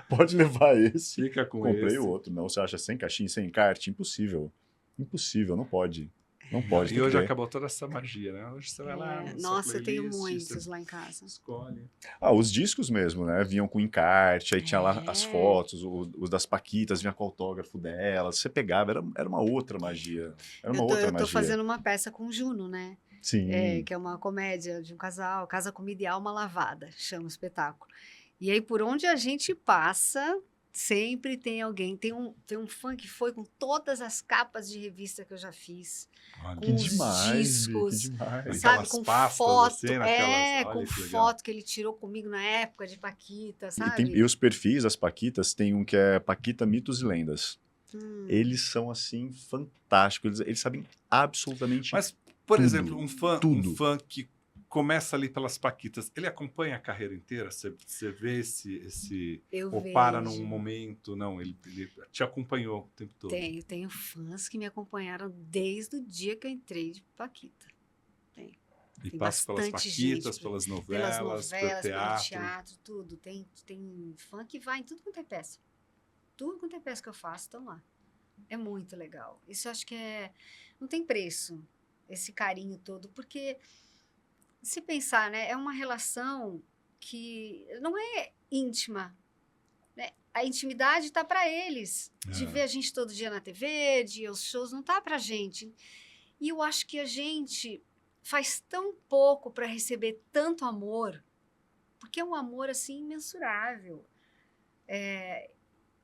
pode levar esse. Fica com Comprei esse. o outro. Não, você acha sem caixinha, sem encarte? Impossível. Impossível, não pode. Não pode. E tem hoje que ter. acabou toda essa magia, né? Hoje você vai lá. na sua Nossa, eu tenho playlist, muitos você lá em casa. escolhe. Ah, os discos mesmo, né? Vinham com encarte, aí tinha lá as É. fotos, os das Paquitas, vinha com o autógrafo delas. Você pegava, era uma outra magia. Era uma outra Eu tô magia. fazendo uma peça com o Juno, né? Sim. Que é uma comédia de um casal, Casa, Comida e Alma Lavada, chama o espetáculo. E aí, por onde a gente passa, sempre tem alguém. Tem um fã que foi com todas as capas de revista que eu já fiz. Olha, Com Que os demais, discos, que demais. sabe? Aquelas Com pastas, foto. assim, naquelas- olha Com que legal. foto que ele tirou comigo na época de Paquita, E, sabe? e os perfis das Paquitas, tem um que é Paquita Mitos e Lendas. Hum. Eles são, assim, fantásticos. Eles sabem absolutamente Mas, por Tudo, exemplo, um tudo. fã que começa ali pelas Paquitas, ele acompanha a carreira inteira? Você vê esse Eu ou vejo. para num momento? Não, ele te acompanhou o tempo todo. Tenho fãs que me acompanharam desde o dia que eu entrei de Paquita. E tem passa pelas bastante Paquitas, gente, pelas Pelas novelas, novelas, pelo teatro. teatro, tudo. Tem fã que vai em tudo quanto é peça. Tudo quanto é peça que eu faço, estão lá. É muito legal. Isso eu acho que não tem preço, esse carinho todo, porque se pensar, né, é uma relação que não é íntima, né? A intimidade está para eles, de É. ver a gente todo dia na TV, de ir aos shows, não tá para gente. E eu acho que a gente faz tão pouco para receber tanto amor, porque é um amor assim imensurável.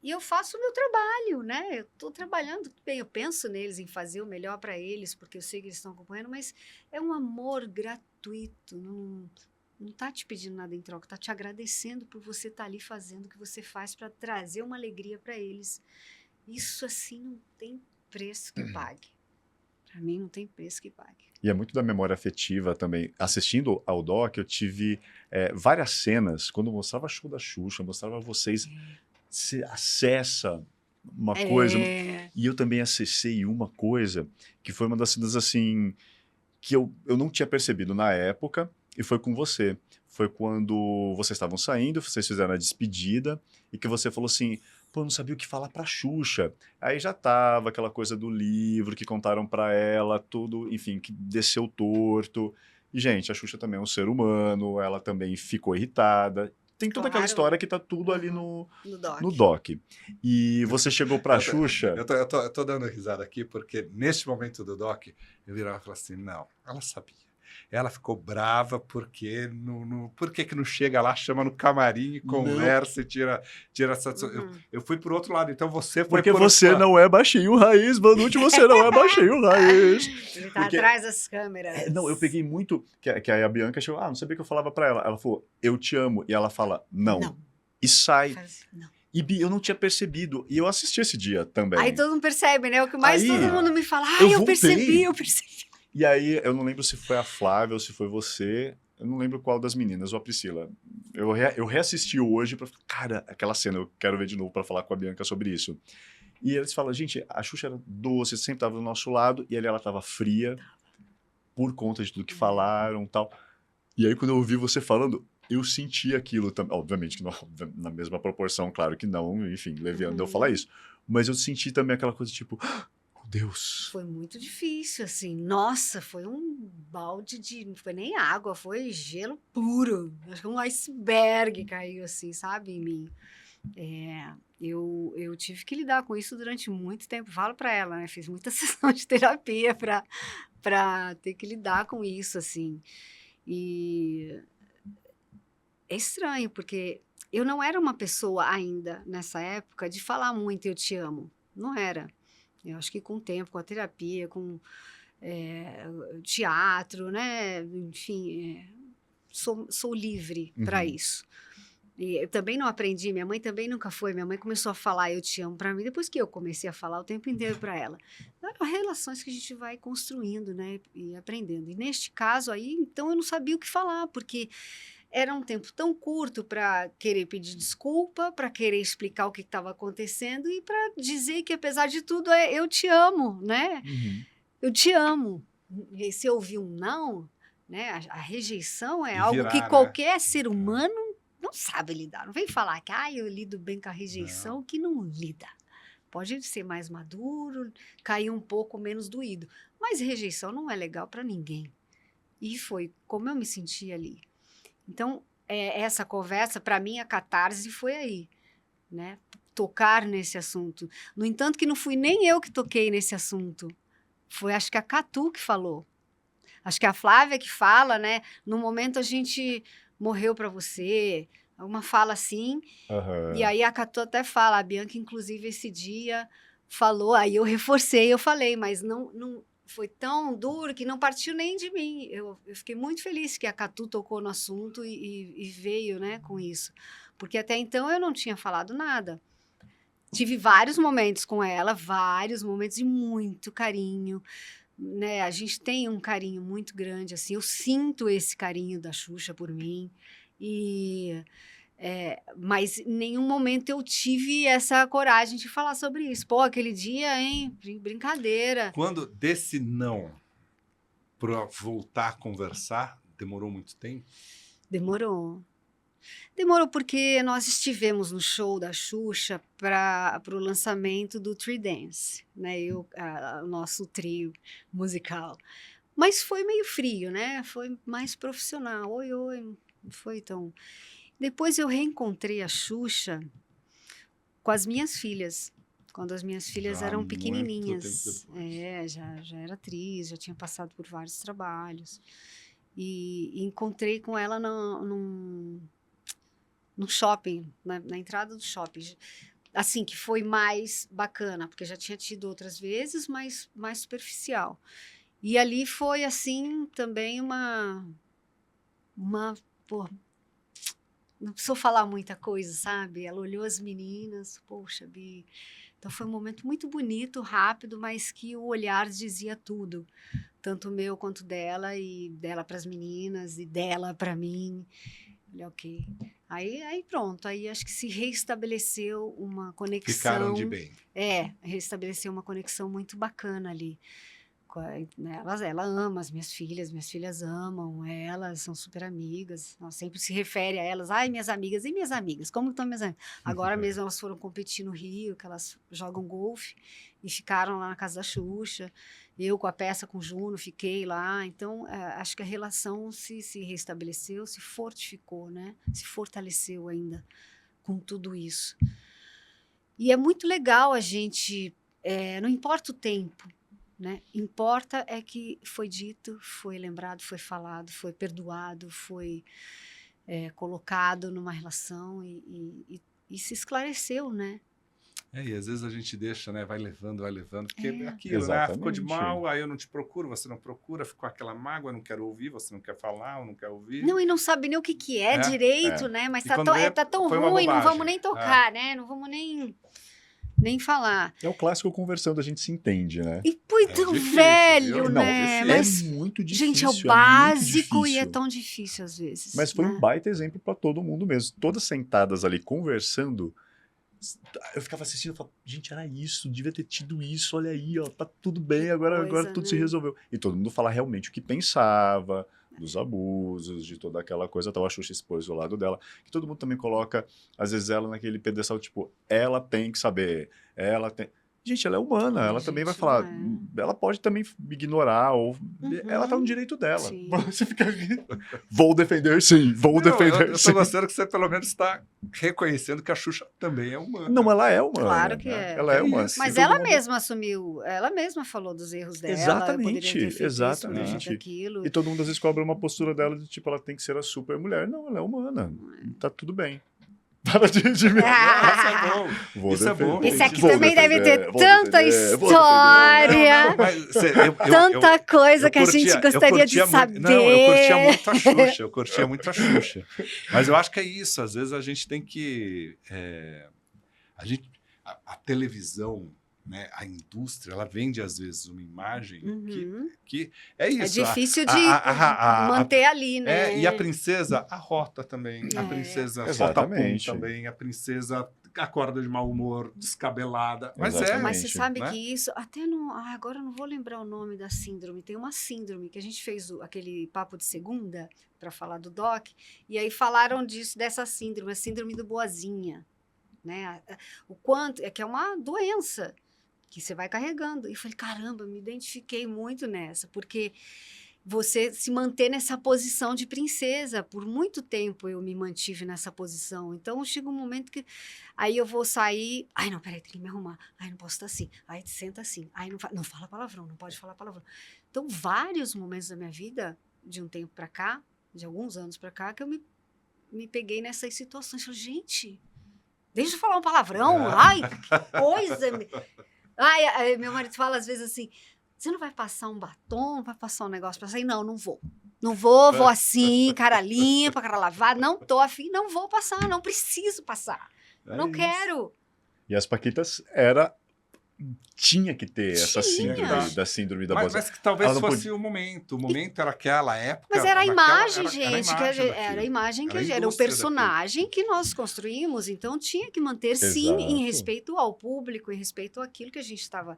E eu faço o meu trabalho, né? Eu estou trabalhando bem, eu penso neles, em fazer o melhor para eles, porque eu sei que eles estão acompanhando, mas é um amor gratuito, não está te pedindo nada em troca, está te agradecendo por você estar ali fazendo o que você faz para trazer uma alegria para eles. Isso assim não tem preço que pague. Para mim não tem preço que pague. E é muito da memória afetiva também. Assistindo ao doc, eu tive várias cenas, quando eu mostrava show da Xuxa, eu mostrava vocês, você acessa uma coisa, e eu também acessei uma coisa, que foi uma das cenas assim, que eu não tinha percebido na época, e foi com você. Foi quando vocês estavam saindo, vocês fizeram a despedida, e que você falou assim, pô, eu não sabia o que falar pra Xuxa. Aí já tava aquela coisa do livro que contaram pra ela, tudo, enfim, que desceu torto. E, gente, a Xuxa também é um ser humano, ela também ficou irritada. Tem toda aquela Claro. história que tá tudo ali no No doc. doc. E você chegou pra Xuxa... Eu tô dando risada aqui, porque neste momento do doc, eu virava e falava assim, não, ela sabia. Ela ficou brava porque por que não chega lá, chama no camarim, e conversa e tira satisfação. Eu fui por outro lado, então você foi Porque por você outro lado. não é baixinho raiz, Vanucci, você não é baixinho raiz. Ele tá Porque- atrás das câmeras. Não, eu peguei muito... Que aí a Bianca chegou, não sabia que eu falava pra ela. Ela falou, eu te amo. E ela fala, não. E sai. Não. E Bi, eu não tinha percebido. E eu assisti esse dia também. Aí todo mundo percebe, né? O que mais Aí, todo mundo me fala, eu eu voltei. percebi. E aí, eu não lembro se foi a Flávia ou se foi você. Eu não lembro qual das meninas, ou a Priscila. Eu reassisti hoje pra falar, cara, aquela cena, eu quero ver de novo pra falar com a Bianca sobre isso. E eles falam, gente, a Xuxa era doce, sempre tava do nosso lado, e ali ela tava fria, por conta de tudo que falaram e tal. E aí, quando eu ouvi você falando, eu senti aquilo também. Obviamente que não na mesma proporção, claro que não, enfim, leviano de eu falar isso. Mas eu senti também aquela coisa tipo, Deus. Foi muito difícil, assim. Nossa, foi um balde de... Não foi nem água, foi gelo puro. Acho que um iceberg caiu, assim, sabe, em mim. Eu tive que lidar com isso durante muito tempo. Falo para ela, né? Fiz muita sessão de terapia para ter que lidar com isso, assim. E é estranho, porque eu não era uma pessoa ainda, nessa época, de falar muito eu te amo. Não era. Eu acho que com o tempo, com a terapia, com teatro, né? Enfim, sou livre para isso. E eu também não aprendi, minha mãe também nunca foi. Minha mãe começou a falar eu te amo para mim depois que eu comecei a falar o tempo inteiro para ela. Eram relações que a gente vai construindo, né? E aprendendo. E neste caso aí, então eu não sabia o que falar, porque era um tempo tão curto para querer pedir desculpa, para querer explicar o que estava acontecendo e para dizer que, apesar de tudo, eu te amo, né? Eu te amo. E se eu ouvir um não, né? A rejeição é algo que qualquer ser humano não sabe lidar. Não vem falar que eu lido bem com a rejeição, que não lida. Pode ser mais maduro, cair um pouco menos doído. Mas rejeição não é legal para ninguém. E foi como eu me senti ali. Então, essa conversa, para mim, a catarse foi aí, né? Tocar nesse assunto. No entanto, que não fui nem eu que toquei nesse assunto. Foi, acho que a Catu que falou. Acho que a Flávia que fala, né? No momento a gente morreu para você, uma fala assim. E aí a Catu até fala, a Bianca, inclusive, esse dia falou, aí eu reforcei, eu falei, mas não foi tão duro que não partiu nem de mim. Eu fiquei muito feliz que a Catu tocou no assunto e veio, né, com isso. Porque até então eu não tinha falado nada. Tive vários momentos com ela, vários momentos de muito carinho, né? A gente tem um carinho muito grande, assim. Eu sinto esse carinho da Xuxa por mim. Mas em nenhum momento eu tive essa coragem de falar sobre isso. Pô, aquele dia, hein? Brincadeira. Quando desse não para voltar a conversar, demorou muito tempo? Demorou. Demorou porque nós estivemos no show da Xuxa para o lançamento do Tree Dance, né? O nosso trio musical. Mas foi meio frio, né? Foi mais profissional. Oi, não foi tão... Depois eu reencontrei a Xuxa com as minhas filhas, quando as minhas filhas eram pequenininhas. Já era atriz, já tinha passado por vários trabalhos. E encontrei com ela no shopping, na entrada do shopping. Assim, que foi mais bacana, porque já tinha tido outras vezes, mas mais superficial. E ali foi, assim, também pô, não precisou falar muita coisa, sabe? Ela olhou as meninas, poxa, Bi. Então foi um momento muito bonito, rápido, mas que o olhar dizia tudo. Tanto meu quanto dela, e dela para as meninas, e dela para mim. Falei, ok. Aí pronto, aí acho que se reestabeleceu uma conexão. Ficaram de bem. Restabeleceu uma conexão muito bacana ali. Ela ama as minhas filhas amam ela, são super amigas, ela sempre se refere a elas, minhas amigas, e minhas amigas, como estão minhas amigas? Agora mesmo elas foram competir no Rio, que elas jogam golfe, e ficaram lá na casa da Xuxa, eu com a peça com o Juno, fiquei lá, então acho que a relação se restabeleceu, se fortificou, né? Se fortaleceu ainda com tudo isso. E é muito legal a gente, não importa o tempo, né? Importa é que foi dito, foi lembrado, foi falado, foi perdoado, foi colocado numa relação e se esclareceu, né? E às vezes a gente deixa, né? Vai levando, porque é aquilo, né? Exatamente. Ficou de mal, aí eu não te procuro, você não procura, ficou aquela mágoa, eu não quero ouvir, você não quer falar, eu não quero ouvir. Não, e não sabe nem o que é direito, né? Mas tá tão ruim, não vamos nem tocar, né? Não vamos nem falar. É o clássico conversando, a gente se entende, né? E tão velho, viu? né? Mas, é muito difícil. Gente, é o básico e é tão difícil às vezes. Mas foi um baita exemplo para todo mundo mesmo. Todas sentadas ali conversando, eu ficava assistindo e falava, gente, era isso, devia ter tido isso, olha aí, ó, tá tudo bem, agora tudo se resolveu. E todo mundo fala realmente o que pensava, dos abusos, de toda aquela coisa, tal, a Xuxa expôs o lado dela, que todo mundo também coloca, às vezes, ela naquele pedestal, tipo, ela tem que saber, ela tem... gente, ela é humana, ela também vai gente, falar, não ela pode também me ignorar, ou ela tá no direito dela. Sim. Você fica, vou defender sim, vou defender eu sim. tô gostando que você pelo menos está reconhecendo que a Xuxa também é humana. Não, ela é humana. Claro que é. Ela é humana. isso. Mas Todo ela mundo- mesma assumiu, ela mesma falou dos erros dela. Exatamente, eu poderia ter feito isso, poderia ter exatamente. feito aquilo. E todo mundo às vezes cobra uma postura dela de tipo, ela tem que ser a super mulher. Não, ela é humana. Tá tudo bem. Para de me... Ah, Vou Isso é defender, bom. esse aqui vou também deve defender, ter vou tanta defender, vou história, Tanta coisa que a gente gostaria de saber. Não, eu curtia muito a Xuxa, eu curtia muito a Xuxa. Mas eu acho que é isso, às vezes a gente tem que... A televisão, né, a indústria, ela vende às vezes uma imagem Uhum. que é É isso. difícil de a- manter ali, né? E a princesa, a Rota também, a É. princesa solta Exatamente. pum também, a princesa acorda de mau humor, descabelada. Mas Exatamente. Mas você sabe né? que isso, até não. Agora eu não vou lembrar o nome da síndrome. Tem uma síndrome que a gente fez aquele papo de segunda para falar do DOC, e aí falaram disso, dessa síndrome, a síndrome do Boazinha. Né? O quanto. É que é uma doença que você vai carregando. E eu falei, caramba, me identifiquei muito nessa, porque você se manter nessa posição de princesa. Por muito tempo eu me mantive nessa posição. Então chega um momento que aí eu vou sair. Ai, não, peraí, tem que me arrumar. Ai, não posso estar assim. Ai, senta assim. Ai, não fala palavrão, não pode falar palavrão. Então, vários momentos da minha vida, de um tempo para cá, de alguns anos para cá, que eu me peguei nessas situações. Eu falei, gente, deixa eu falar um palavrão. Ai, que coisa. Ai, meu marido fala às vezes assim, você não vai passar um batom, não vai passar um negócio pra sair? Não, não vou. Não vou assim, cara limpa, cara lavada, não tô afim, não vou passar, não preciso passar. É Não isso. quero. E as Paquitas tinha que ter essa Tinha. síndrome da síndrome da Mas, Boazinha. mas que talvez Ela não fosse o momento. O momento era aquela época. Mas era a imagem, era gente, a imagem era a imagem que Era a era o indústria personagem que nós construímos, então tinha que manter, sim, em Exato. respeito ao público, em respeito àquilo que a gente estava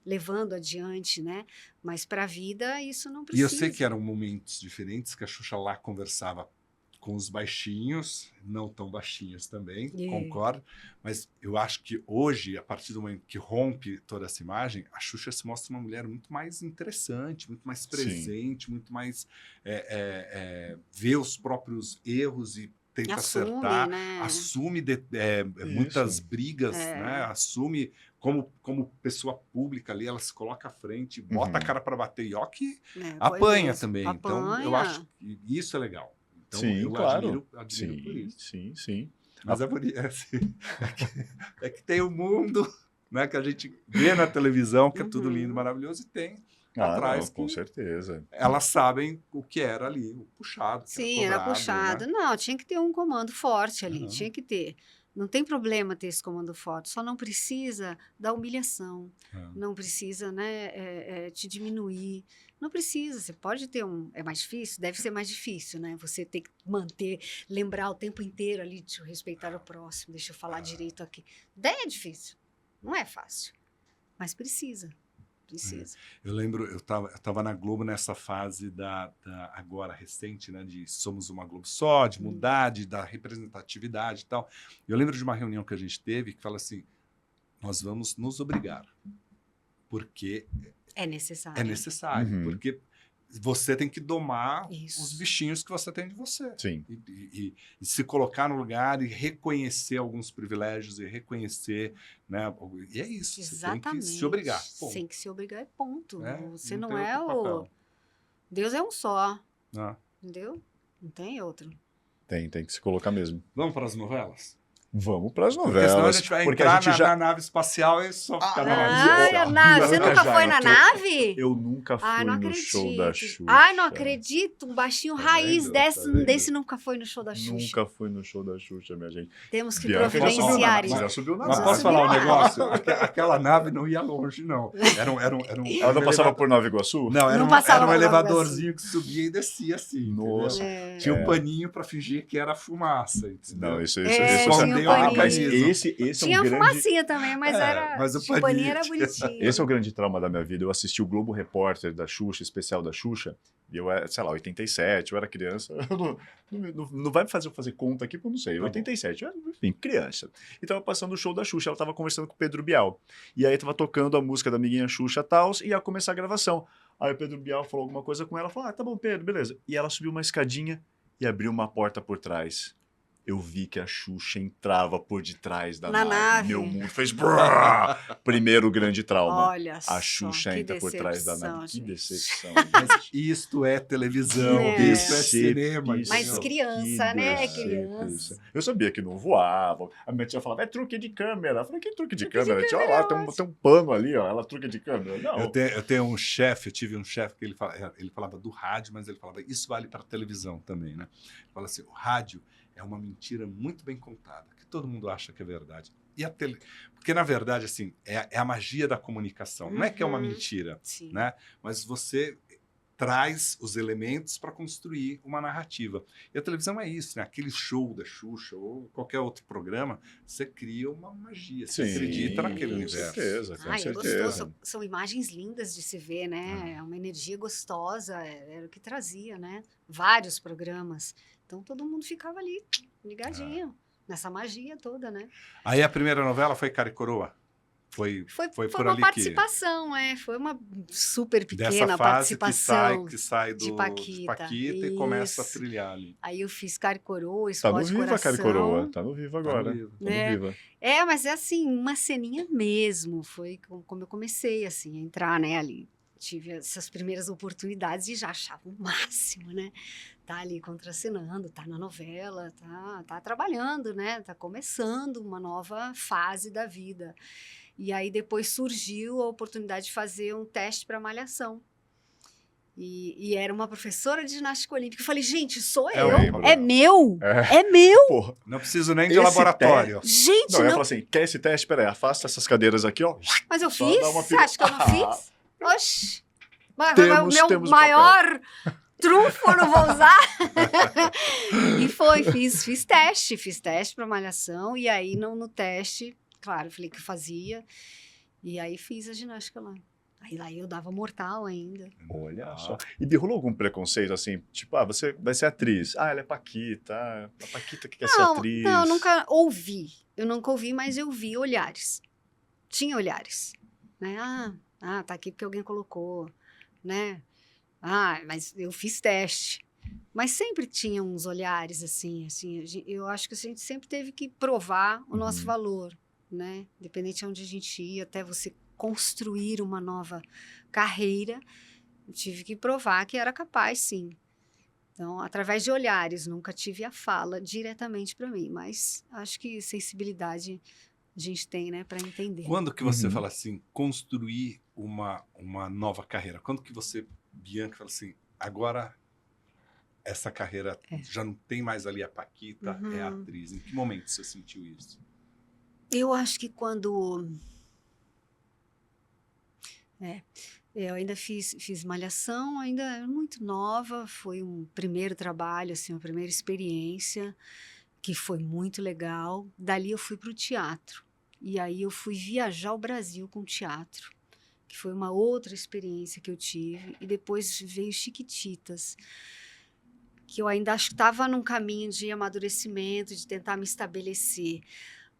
levando adiante, né? Mas para a vida isso não E precisa. eu sei que eram momentos diferentes que a Xuxa lá conversava com os baixinhos, não tão baixinhos também, É. concordo. Mas eu acho que hoje, a partir do momento que rompe toda essa imagem, a Xuxa se mostra uma mulher muito mais interessante, muito mais presente, muito mais vê os próprios erros e tenta assume, acertar, né? assume muitas brigas, É. né? Assume como pessoa pública ali, ela se coloca à frente, bota a cara para bater e ó que É, pois apanha é, também. Então, eu apanha. acho que isso é legal. Então, Sim, eu claro. admiro por isso. Sim. Mas é que tem o mundo, né, que a gente vê na televisão, que é tudo lindo, maravilhoso, e tem atrás Com que certeza. elas sabem o que era ali, o puxado. que Sim, era cobrado, puxado. né? Não, tinha que ter um comando forte ali, Aham. tinha que ter. Não tem problema ter esse comando forte, só não precisa da humilhação, não precisa, né, te diminuir. Não precisa, você pode ter é mais difícil? Deve ser mais difícil, né? Você tem que manter, lembrar o tempo inteiro ali de respeitar o próximo, deixa eu falar direito aqui. Daí é difícil, não é fácil, mas precisa. Eu lembro, eu tava na Globo nessa fase agora recente, né, de somos uma Globo só, de mudar, da representatividade e tal. Eu lembro de uma reunião que a gente teve que fala assim, nós vamos nos obrigar, porque É necessário. é necessário, Uhum. porque você tem que domar Isso. os bichinhos que você tem de você. Sim. E se colocar no lugar e reconhecer alguns privilégios e reconhecer, né? E é isso, Exatamente. você tem que se obrigar. Ponto. Tem que se obrigar, é ponto. É, Você não não tem é outro o... papel. Deus é um só, Ah. entendeu? Não tem outro. Tem que se colocar mesmo. Vamos para as novelas? Vamos para as Porque senão a novelas. gente vai Porque entrar a gente na nave espacial e só ficar na Ai, nave a espacial. nave. Você Bianca nunca já, foi na eu tô- nave? Eu nunca fui Ai, não no acredito. show da Xuxa. Ai, não acredito. Um baixinho Tá raiz vendo? desse, Tá vendo? desse nunca foi no show da Xuxa. Nunca fui no show da Xuxa, minha gente. Temos que Bianca já subiu na providenciar nave, isso. já subiu na Mas nave. posso falar um negócio? Aquela nave não ia longe, não. Era um Ela não passava por Nova Iguaçu? Não, era Não um, passava era um por Nova elevadorzinho que subia e descia assim. Nossa. entendeu? É. Tinha um paninho para fingir que era fumaça. Entendeu? Não, isso É, isso tinha é um tem um paninho. mas mecanismo. esse é Tinha um grande... fumacinha também, mas mas o o paninho era paninho. bonitinho. Esse é o grande trauma da minha vida. Eu assisti o Globo Repórter da Xuxa, especial da Xuxa, e eu era, sei lá, 87, eu era criança. Não vai me fazer eu fazer conta aqui, porque eu não sei. 87, eu era, enfim, criança. E tava passando o show da Xuxa, ela tava conversando com o Pedro Bial. E aí tava tocando a música da amiguinha Xuxa Taos, e ia começar a gravação. Aí o Pedro Bial falou alguma coisa com ela, falou, tá bom, Pedro, beleza. E ela subiu uma escadinha e abriu uma porta por trás. Eu vi que a Xuxa entrava por detrás da Na nave. Meu mundo fez... brrr. Primeiro grande trauma. Olha só, A Xuxa que entra por trás da decepção, nave. Que gente. decepção. Mas isto é televisão, É. isso é cinema. Mas entendeu? criança, né? decepção. Criança. Eu sabia que não voava. A minha tia falava, é truque de câmera. Eu falei, que truque de Truque de câmera? Tia, olha câmera, lá, tem um pano ali, ó. Ela truque de câmera. Não. Eu tenho um chefe, eu tive um chefe que ele falava do rádio, mas ele falava, isso vale para televisão também, né? Ele fala assim, o rádio é uma mentira muito bem contada, que todo mundo acha que é verdade. E porque, na verdade, assim, é a magia da comunicação. Não é que é uma mentira, Sim. né? Mas você traz os elementos para construir uma narrativa. E a televisão é isso, né? Aquele show da Xuxa ou qualquer outro programa, você cria uma magia, você acredita naquele com universo. certeza, com É certeza. gostoso. São imagens lindas de se ver, né? É uma energia gostosa, era o que trazia, né? Vários programas. Então todo mundo ficava ali, ligadinho, nessa magia toda, né? Aí a primeira novela foi Cara e Coroa? Foi Foi por uma ali participação, foi uma super dessa pequena fase participação. que sai de do Paquita. e começa a Isso. trilhar ali. Aí eu fiz Cara e Coroa, Tá no Explode Viva, Coração. cara e coroa. Tá no Viva agora. Vivo. Tá no É. Viva. Mas é assim, uma ceninha mesmo. Foi como eu comecei, assim, a entrar, né, ali. Tive essas primeiras oportunidades e já achava o máximo, né? Tá ali contracenando, tá na novela, tá trabalhando, né? Tá começando uma nova fase da vida. E aí depois surgiu a oportunidade de fazer um teste para Malhação. E era uma professora de ginástica olímpica. Eu falei, gente, sou Eu eu? lembro. É meu? É. É meu? Porra. Não preciso nem de Esse laboratório. Gente, Não, eu ia não. falar assim, quer esse teste? Peraí, afasta essas cadeiras aqui, ó. Mas eu Só fiz? dá uma Você acha que eu não Ah. fiz? Oxi. Mas Temos- o meu temos maior trunfo eu não vou usar. E fiz teste para Malhação. E aí, no teste, claro, eu falei que fazia. E aí fiz a ginástica lá. Aí lá eu dava mortal ainda. Olha só. E rolou algum preconceito, assim, tipo, você vai ser atriz. Ela é Paquita. A Paquita que quer ser atriz. Não, eu nunca ouvi. Eu nunca ouvi, mas eu vi olhares. Tinha olhares. Né? Tá aqui porque alguém colocou. Né? Mas eu fiz teste. Mas sempre tinha uns olhares, assim, eu acho que a gente sempre teve que provar o nosso valor, né? Independente de onde a gente ia, até você construir uma nova carreira, eu tive que provar que era capaz, sim. Então, através de olhares, nunca tive a fala diretamente para mim, mas acho que sensibilidade a gente tem, né, para entender. Quando que você fala assim, construir uma nova carreira? Quando que você, Bianca, fala assim, agora essa carreira já não tem mais ali a Paquita, é a atriz. Em que momento você sentiu isso? Eu acho que quando... eu ainda fiz Malhação, ainda muito nova, foi um primeiro trabalho, assim, uma primeira experiência, que foi muito legal. Dali eu fui para o teatro, e aí eu fui viajar o Brasil com o teatro, que foi uma outra experiência que eu tive, e depois veio Chiquititas, que eu ainda acho que estava num caminho de amadurecimento, de tentar me estabelecer.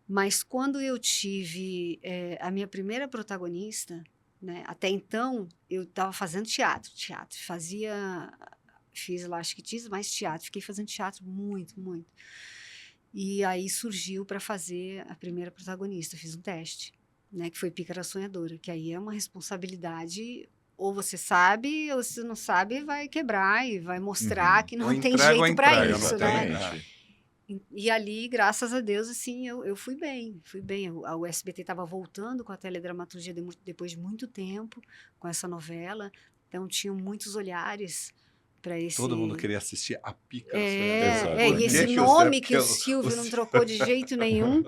Mas quando eu tive a minha primeira protagonista, né, até então eu estava fazendo teatro, fiz lá Chiquititas, mais teatro, fiquei fazendo teatro muito, muito. E aí surgiu para fazer a primeira protagonista, fiz um teste, né, que foi Pícara Sonhadora, que aí é uma responsabilidade... Ou você sabe, ou se não sabe, vai quebrar e vai mostrar que não tem jeito para isso, né? E ali, graças a Deus, assim, eu fui bem. O SBT estava voltando com a teledramaturgia depois de muito tempo, com essa novela. Então, tinham muitos olhares para esse... Todo mundo queria assistir a Pícara. E esse nome que o Silvio não trocou de jeito nenhum...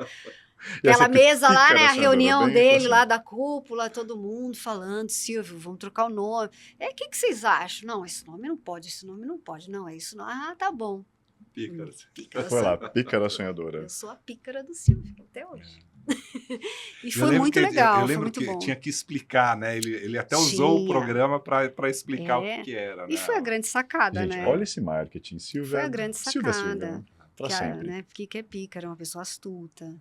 Aquela mesa lá, né? A reunião dele lá da cúpula, todo mundo falando, Silvio, vamos trocar o nome. O que vocês acham? Não, esse nome não pode. Não, é isso não. Tá bom. Pícara. Pícara Foi lá, sonhadora. pícara sonhadora. Eu sou a pícara do Silvio, até hoje. E Eu foi lembro muito que legal, eu foi lembro muito que bom. tinha que explicar, né? Ele até usou o Tinha. programa para explicar É. o que era, né? E foi a grande sacada, Gente, né? olha esse marketing. Silvia, Foi a grande Silvia, sacada. pra Que sempre. né, porque é pícara, uma pessoa astuta.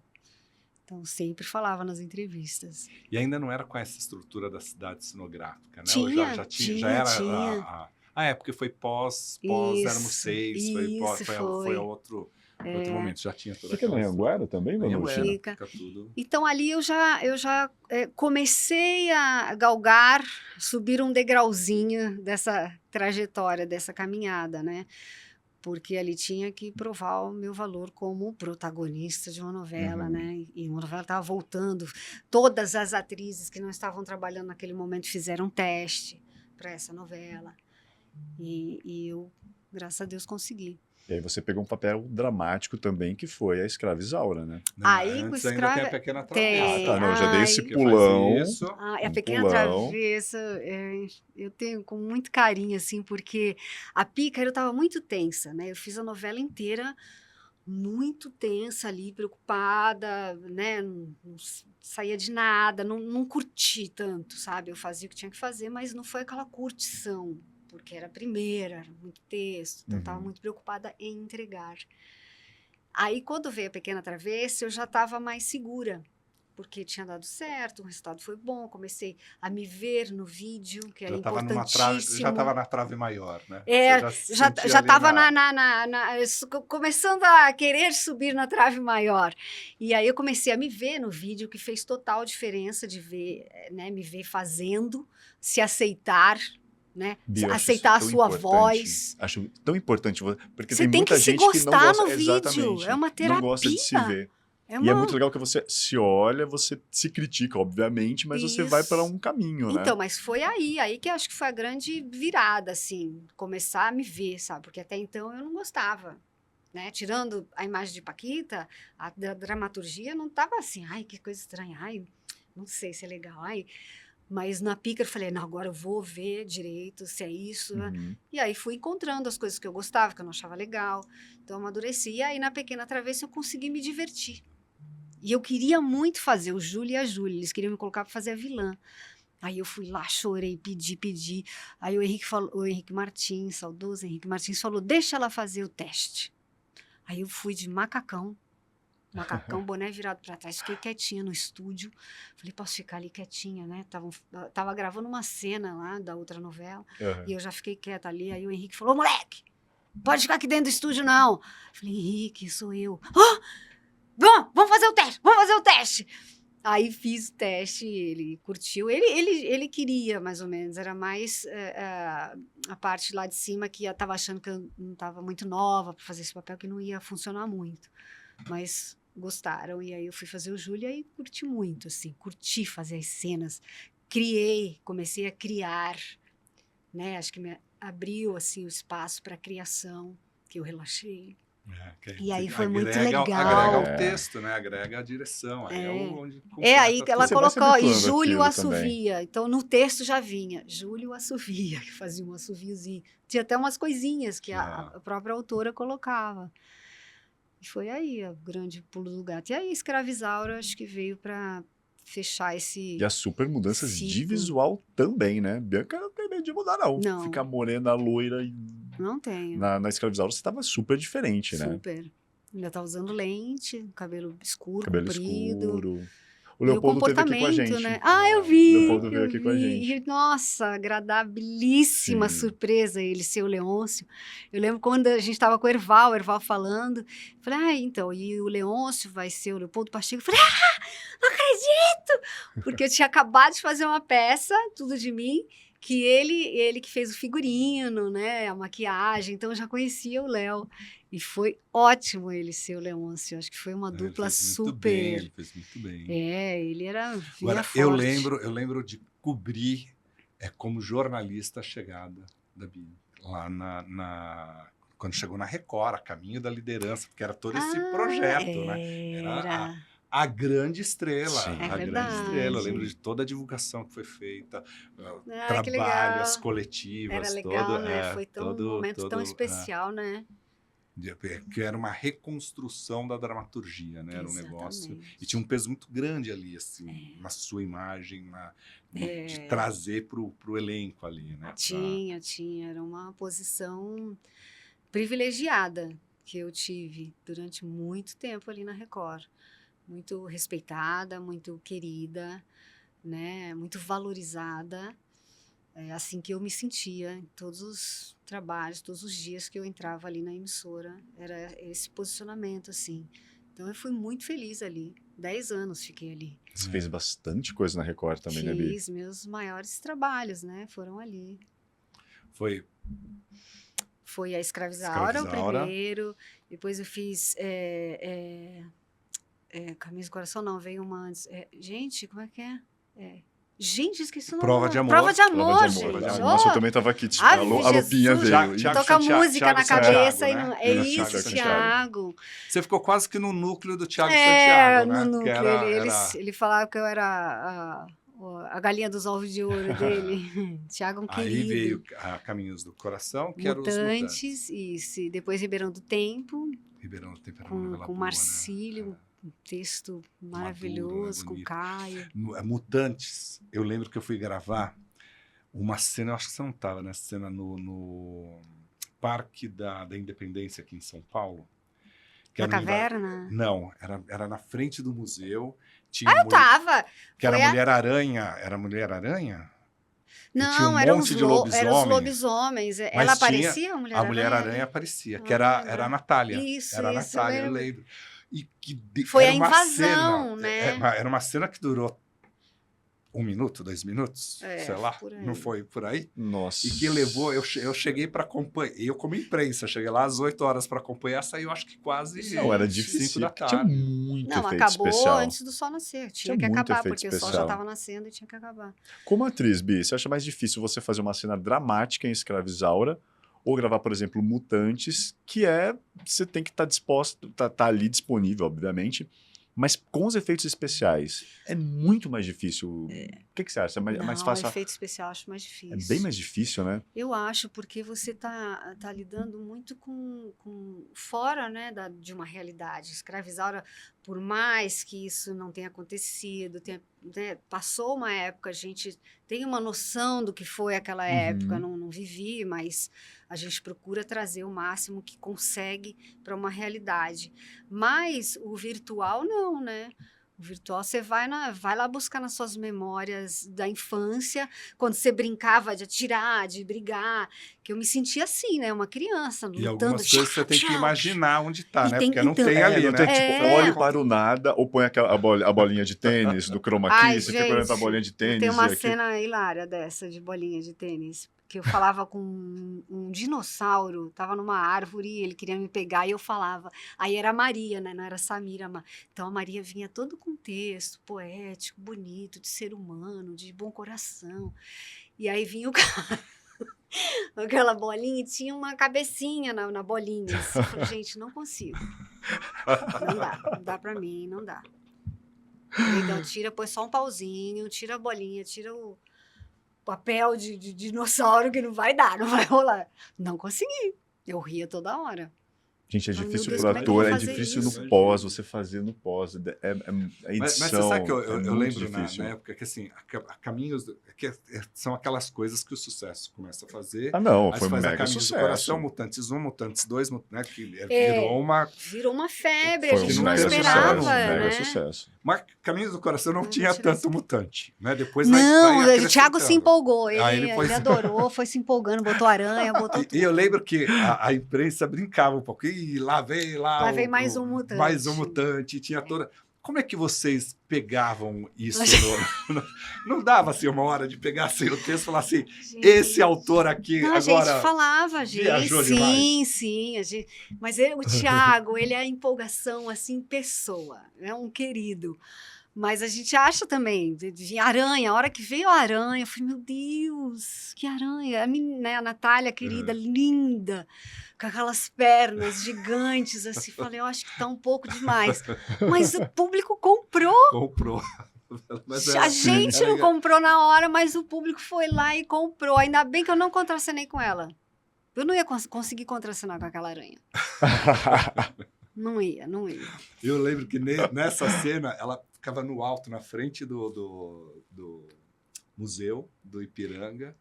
Então, sempre falava nas entrevistas. E ainda não era com essa estrutura da cidade cenográfica, né? Ou Tinha, já era tinha. porque foi pós Éramos Isso, 6, isso foi outro momento, já tinha toda Fica no aquela estrutura. Anhanguera também, Em Vanucci? Anhanguera, Fica. fica tudo. Então, ali eu já comecei a galgar, subir um degrauzinho dessa trajetória, dessa caminhada, né? Porque ali tinha que provar o meu valor como protagonista de uma novela, Uhum. né? E uma novela estava voltando. Todas as atrizes que não estavam trabalhando naquele momento fizeram teste para essa novela. E eu, graças a Deus, consegui. E aí você pegou um papel dramático também, que foi a escrava Isaura, né? Não, Aí, antes com ainda tem a escrava- Pequena tem. Travessa. Ah, tá, não, eu já dei esse Ai. Que pulão. faz isso. Ah, a Um Pequena pulão. Travessa, eu tenho com muito carinho, assim, porque a Pícara eu estava muito tensa, né? Eu fiz a novela inteira muito tensa ali, preocupada, né? Não saía de nada, não curti tanto, sabe? Eu fazia o que tinha que fazer, mas não foi aquela curtição, porque era a primeira, era muito texto, então eu estava Uhum. muito preocupada em entregar. Aí, quando veio a Pequena Travessa, eu já estava mais segura, porque tinha dado certo, o resultado foi bom, comecei a me ver no vídeo, que era Já estava importantíssimo. na trave maior, né? É, Você já sentia ali estava começando a querer subir na trave maior. E aí eu comecei a me ver no vídeo, que fez total diferença de ver, né, me ver fazendo, se aceitar, né? Bia, eu acho Aceitar a isso tão sua importante. voz. Acho tão importante, porque Você tem tem muita que se gente que não gostar gosta, no vídeo, exatamente, é uma não gosta de se terapia. ver. É E é uma... muito legal que você se olha, você se critica, obviamente, mas você vai para um caminho, né? Então, mas foi aí que eu acho que foi a grande virada, assim, começar a me ver, sabe? Porque até então eu não gostava, né? Tirando a imagem de Paquita, a dramaturgia não estava assim, ai, que coisa estranha, ai, não sei se é legal, ai. Mas na Pícara eu falei, não, agora eu vou ver direito se é isso, né? Uhum. E aí fui encontrando as coisas que eu gostava, que eu não achava legal, então amadureci. E aí na Pequena Travessa eu consegui me divertir. E eu queria muito fazer o Júlio e a Júlia, eles queriam me colocar para fazer a vilã. Aí eu fui lá, chorei, pedi. Aí o Henrique Martins, saudoso Henrique Martins, falou: deixa ela fazer o teste. Aí eu fui de macacão, boné virado para trás, fiquei quietinha no estúdio. Falei: posso ficar ali quietinha, né? Tava gravando uma cena lá da outra novela, e eu já fiquei quieta ali. Aí o Henrique falou: moleque, pode ficar aqui dentro do estúdio, não. Falei: Henrique, sou eu. Bom, vamos fazer o teste. Aí fiz o teste, ele curtiu. Ele queria, mais ou menos. Era mais a parte lá de cima que estava achando que eu não estava muito nova para fazer esse papel, que não ia funcionar muito. Mas gostaram. E aí eu fui fazer o Júlia e curti muito, assim. Curti fazer as cenas. Comecei a criar, né? Acho que me abriu, assim, o espaço para a criação, que eu relaxei. E aí foi muito legal. Agrega o texto, né? Agrega a direção. Aí onde aí que ela colocou, e Júlio assovia. Também. Então, no texto já vinha, Júlio assovia, que fazia um assoviozinho. Tinha até umas coisinhas que a própria autora colocava. E foi aí o grande pulo do gato. E aí, Escravizaura, acho que veio para fechar esse... E as super mudanças ciclo. de visual também, né? Bianca não tem medo de mudar, não. Ficar morena, loira e... Não tenho. Na Escravizaura você estava super diferente, né? Super. Ainda tá usando lente, cabelo escuro, cabelo comprido. escuro. O Leopoldo teve aqui com a gente. Né? Ah, eu vi! O Leopoldo veio aqui com a gente. E, nossa, agradabilíssima surpresa ele ser o Leôncio. Eu lembro quando a gente estava com o Erval falando. Falei, então, e o Leôncio vai ser o Leopoldo Pacheco. Eu falei, não acredito! Porque eu tinha acabado de fazer uma peça, Tudo de Mim, que ele que fez o figurino, né, a maquiagem, então eu já conhecia o Léo. E foi ótimo ele ser o Leôncio. Acho que foi uma dupla super. Ele fez muito bem. Ele era. Agora, forte. eu lembro de cobrir como jornalista a chegada da Bia. Lá quando chegou na Record, a caminho da liderança, porque era todo esse projeto, né? Era a grande estrela. Sim, grande estrela. Eu lembro de toda a divulgação que foi feita, trabalho, as coletivas. Era legal, né? Foi um momento tão especial, né? Que era uma reconstrução da dramaturgia, né? Era um negócio... Exatamente. E tinha um peso muito grande ali, assim, na sua imagem, de trazer pro elenco ali, né? Tinha. Era uma posição privilegiada que eu tive durante muito tempo ali na Record. Muito respeitada, muito querida, né? Muito valorizada. É assim que eu me sentia em todos os trabalhos, todos os dias que eu entrava ali na emissora. Era esse posicionamento, assim. Então, eu fui muito feliz ali. 10 anos fiquei ali. Você fez bastante coisa na Record também, né, Bi? Fiz meus maiores trabalhos, né? Foram ali. Foi a Escravizaura, o primeiro. Depois eu fiz Caminhos do Coração, não. Veio uma antes. Gente, como é que é? Gente, esqueci o nome. Prova de Amor. Prova de Amor, Prova de gente. Amor. Oh, Nossa, eu também tava aqui. Tipo, Ave a Lupinha Jesus. veio. Thiago toca música na cabeça Santiago, e não... né? É Thiago isso, Santiago. Thiago. Você ficou quase que no núcleo do Thiago Santiago, né? No núcleo. Que era... Ele falava que eu era a galinha dos ovos de ouro dele. Thiago, um querido. Aí veio a Caminhos do Coração, que eram os Mutantes. Isso. E depois Ribeirão do Tempo, Ribeirão do Tempo era uma novela com boa, Marcílio. né? Um texto maravilhoso, Maduro, né? com Caio. Mutantes, eu lembro que eu fui gravar uma cena, eu acho que você não estava nessa cena, no Parque da Independência aqui em São Paulo. Na caverna? Não, era na frente do museu. Tinha Eu tava! Que era Mulher-Aranha. Era Mulher-Aranha? Não, eram os lobisomens. Ela aparecia, a Mulher-Aranha? A Mulher-Aranha aparecia, que era a Natália. Isso, era a Natália, eu lembro. E que foi era a uma invasão, cena, né? Era uma cena que durou 1 minuto, 2 minutos, sei lá, não foi por aí? Nossa. E que levou, eu cheguei para acompanhar, eu como imprensa, cheguei lá às 8 horas para acompanhar, saiu acho que quase Não, era 5 difícil, da tinha tarde. muito Não, efeito acabou especial. antes do sol nascer. Tinha Tinha que muito acabar, efeito porque o sol já especial. estava nascendo e tinha que acabar. Como atriz, Bi, você acha mais difícil você fazer uma cena dramática em Escravizaura ou gravar, por exemplo, Mutantes, que você tem que estar disposto, tá ali disponível, obviamente, mas com os efeitos especiais é muito mais difícil. O que você acha? É mais fácil? Não, efeito especial eu acho mais difícil. É bem mais difícil, né? Eu acho, porque você tá lidando muito com fora, né, de uma realidade. Escravizaura, por mais que isso não tenha acontecido, né, passou uma época, a gente tem uma noção do que foi aquela época, não vivi, mas a gente procura trazer o máximo que consegue para uma realidade. Mas o virtual não, né? O virtual você vai lá buscar nas suas memórias da infância, quando você brincava de atirar, de brigar, que eu me sentia assim, né? Uma criança lutando. E algumas coisas você tem que imaginar onde tá, né? Porque não então, tem ali, não né? tem, tipo, olhe para o nada ou põe a bolinha de tênis do chroma key, você fica olhando para a bolinha de tênis. Tem uma aqui... cena hilária dessa de bolinha de tênis, que eu falava com um dinossauro, tava numa árvore e ele queria me pegar e eu falava. Aí era a Maria, né? Não era a Samira. Então a Maria vinha todo com texto poético, bonito, de ser humano, de bom coração. E aí vinha o cara, aquela bolinha, e tinha uma cabecinha na bolinha. Assim. Eu falei, gente, não consigo. Não dá pra mim, não dá. Então tira, põe só um pauzinho, tira a bolinha, tira o papel de dinossauro que não vai dar, não vai rolar. Não consegui. Eu ria toda hora. Gente, é difícil Deus, pro como é que eu ator, vou é fazer difícil isso? no pós, você fazer no pós. A edição. Mas você sabe que eu muito lembro difícil. na época que assim, a Caminhos são aquelas coisas que o sucesso começa a fazer. Ah, não, Aí foi um faz a mega Caminhos do sucesso. Coração, Mutantes 1, Mutantes 2, né, que Virou uma febre, Foi a gente um não mega esperava, sucesso, né? mega sucesso. Mas Caminhos do Coração não tinha tinha tanto mutante, né? Depois Não, vai o Thiago se empolgou, Aí ele depois- adorou, foi se empolgando, botou aranha, botou tudo. E eu lembro que a imprensa brincava um pouco. E lá vem Lá vem mais um mutante. Mais um mutante. Tinha toda... Como é que vocês pegavam isso? Não dava assim uma hora de pegar assim, o texto e falar assim, Gente, esse autor aqui não, a agora... gente falava, gente. viajou Sim. Mas o Thiago, ele é a empolgação, assim, em pessoa. É um querido. Mas a gente acha também, de aranha, a hora que veio a aranha, eu falei, meu Deus, que aranha. A Natália, querida, linda, com aquelas pernas gigantes, assim, falei, eu acho que tá um pouco demais. Mas o público comprou. Comprou. Mas A gente não comprou na hora, mas o público foi lá e comprou. Ainda bem que eu não contracenei com ela. Eu não ia conseguir contracenar com aquela aranha. Não ia. Eu lembro que nessa cena, ela ficava no alto, na frente do museu do Ipiranga,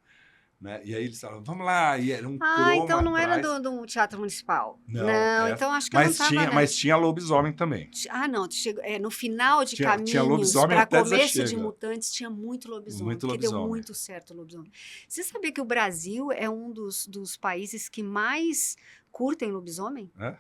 né? E aí eles falavam, vamos lá, e era um croma então não era atrás. do Teatro Municipal. Não, Então acho que eu não mas tava tinha, nessa. mas tinha lobisomem também. Não, no final de Tinha Caminhos lobisomem para até Zé começo de Chega. Mutantes, tinha muito lobisomem, Muito porque deu lobisomem. muito certo o lobisomem. Você sabia que o Brasil é um dos países que mais curtem lobisomem? É?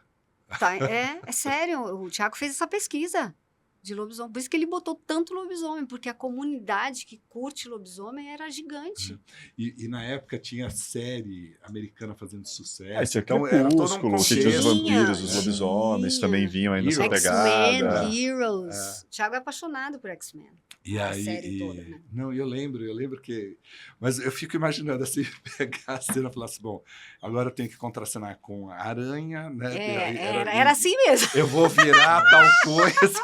Tá, é sério, o Thiago fez essa pesquisa de lobisomem, por isso que ele botou tanto lobisomem, porque a comunidade que curte lobisomem era gigante. E na época tinha série americana fazendo sucesso. Esse é então era todo um Crepúsculo, que tinha os contexto. vampiros, os lobisomens tinha. também vinham aí nessa Heroes. X-Men, pegada. Heroes. O Thiago é apaixonado por X-Men. E A aí, série toda, né? Não, eu lembro que... Mas eu fico imaginando assim, pegar a cena e falar assim, bom, agora eu tenho que contracenar com a aranha, né? E aí Era assim mesmo. Eu vou virar tal coisa.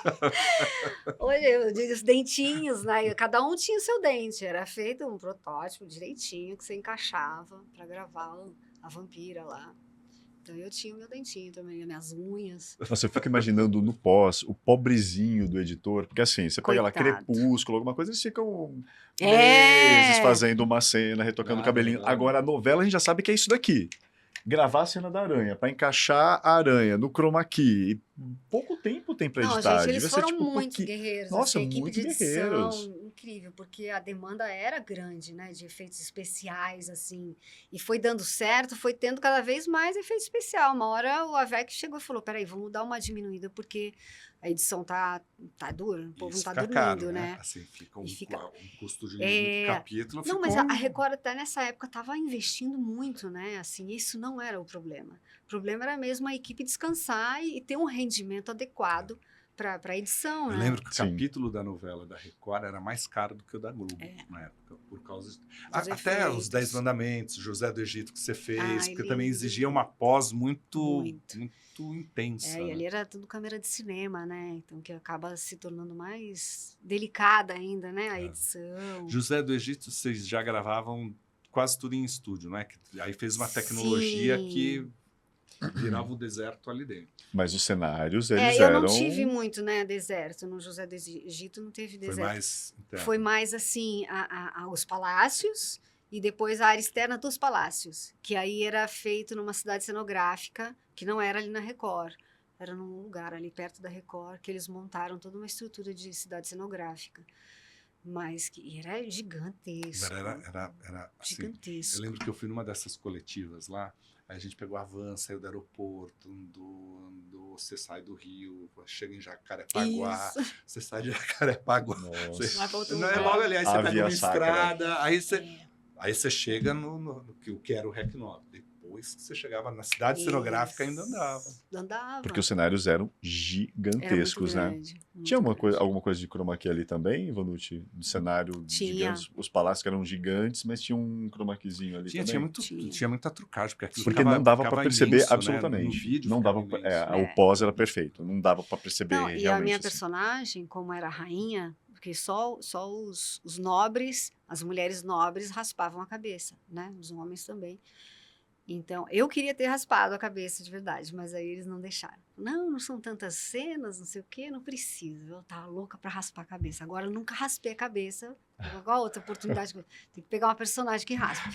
Olha, os dentinhos, né? Cada um tinha o seu dente. Era feito um protótipo direitinho que você encaixava para gravar a vampira lá. Então eu tinha o meu dentinho também, as minhas unhas. Nossa, eu fico imaginando no pós, o pobrezinho do editor, porque assim, você pega lá Coitado. Crepúsculo, alguma coisa, eles ficam É. meses fazendo uma cena, retocando o cabelinho. Agora a novela a gente já sabe que é isso daqui. Gravar a cena da aranha, para encaixar a aranha no chroma key. E pouco tempo tem para Não, editar. gente, eles Devia foram ser, tipo, muito porque... guerreiros. Nossa, assim, a equipe muito de edição, guerreiros. incrível, porque a demanda era grande, né? De efeitos especiais, assim. E foi dando certo, foi tendo cada vez mais efeito especial. Uma hora o AVEC chegou e falou, peraí, vamos dar uma diminuída, porque a edição tá dura, o povo Isso não tá fica dormindo, caro, né? Assim, fica um, E fica- um custo de É. capítulo. Não, ficou mas a Record até nessa época estava investindo muito, né? Assim, isso não era o problema. O problema era mesmo a equipe descansar e ter um rendimento adequado para a edição, Eu né? lembro que o Sim. capítulo da novela da Record era mais caro do que o da Globo na época, por causa de... Dos Até efeitos. os 10 Mandamentos, José do Egito que você fez, Ai, porque lindo. também exigia uma pós muito Muito. intensa. E né? ali era tudo câmera de cinema, né? Então que acaba se tornando mais delicada ainda, né? A edição. José do Egito, vocês já gravavam quase tudo em estúdio, não é? Aí fez uma tecnologia Sim. que virava o deserto ali dentro. Mas os cenários, eles eu eram... não tive muito, né, deserto. No José do Egito não teve Foi deserto. mais interno. Foi mais assim, os palácios e depois a área externa dos palácios, que aí era feito numa cidade cenográfica, que não era ali na Record, era num lugar ali perto da Record, que eles montaram toda uma estrutura de cidade cenográfica. Mas que era gigantesco. Era assim, Gigantesco. eu lembro que eu fui numa dessas coletivas lá, aí a gente pegou a van, saiu do aeroporto, você sai do Rio, chega em Jacarepaguá, Isso. você sai de Jacarepaguá. Nossa. Você, Vai pra outro não é lugar. logo ali, aí você A pega Via uma Sacra. estrada, aí você chega no que era o Rec 9. Depois que você chegava na cidade cenográfica, ainda andava. Andava. Porque os cenários eram Era muito gigantescos, né? grande, muito Tinha grande. alguma coisa de chroma key ali também, Vanucci? Do cenário Tinha. gigantes. Os palácios que eram gigantes, mas tinha um chroma keyzinho ali também. Tinha muita trucagem, porque aquilo Porque ficava, não dava para ficava perceber imenso, né? absolutamente. No vídeo não dava, ficava imenso. o pós era perfeito. Não dava para perceber Não, realmente. e a minha assim. personagem, como era rainha, porque só os nobres, as mulheres nobres raspavam a cabeça, né? Os homens também. Então, eu queria ter raspado a cabeça de verdade, mas aí eles não deixaram. Não são tantas cenas, não sei o quê, não precisa. Eu tava louca para raspar a cabeça. Agora eu nunca raspei a cabeça. Qual outra oportunidade? Tem que pegar uma personagem que raspa.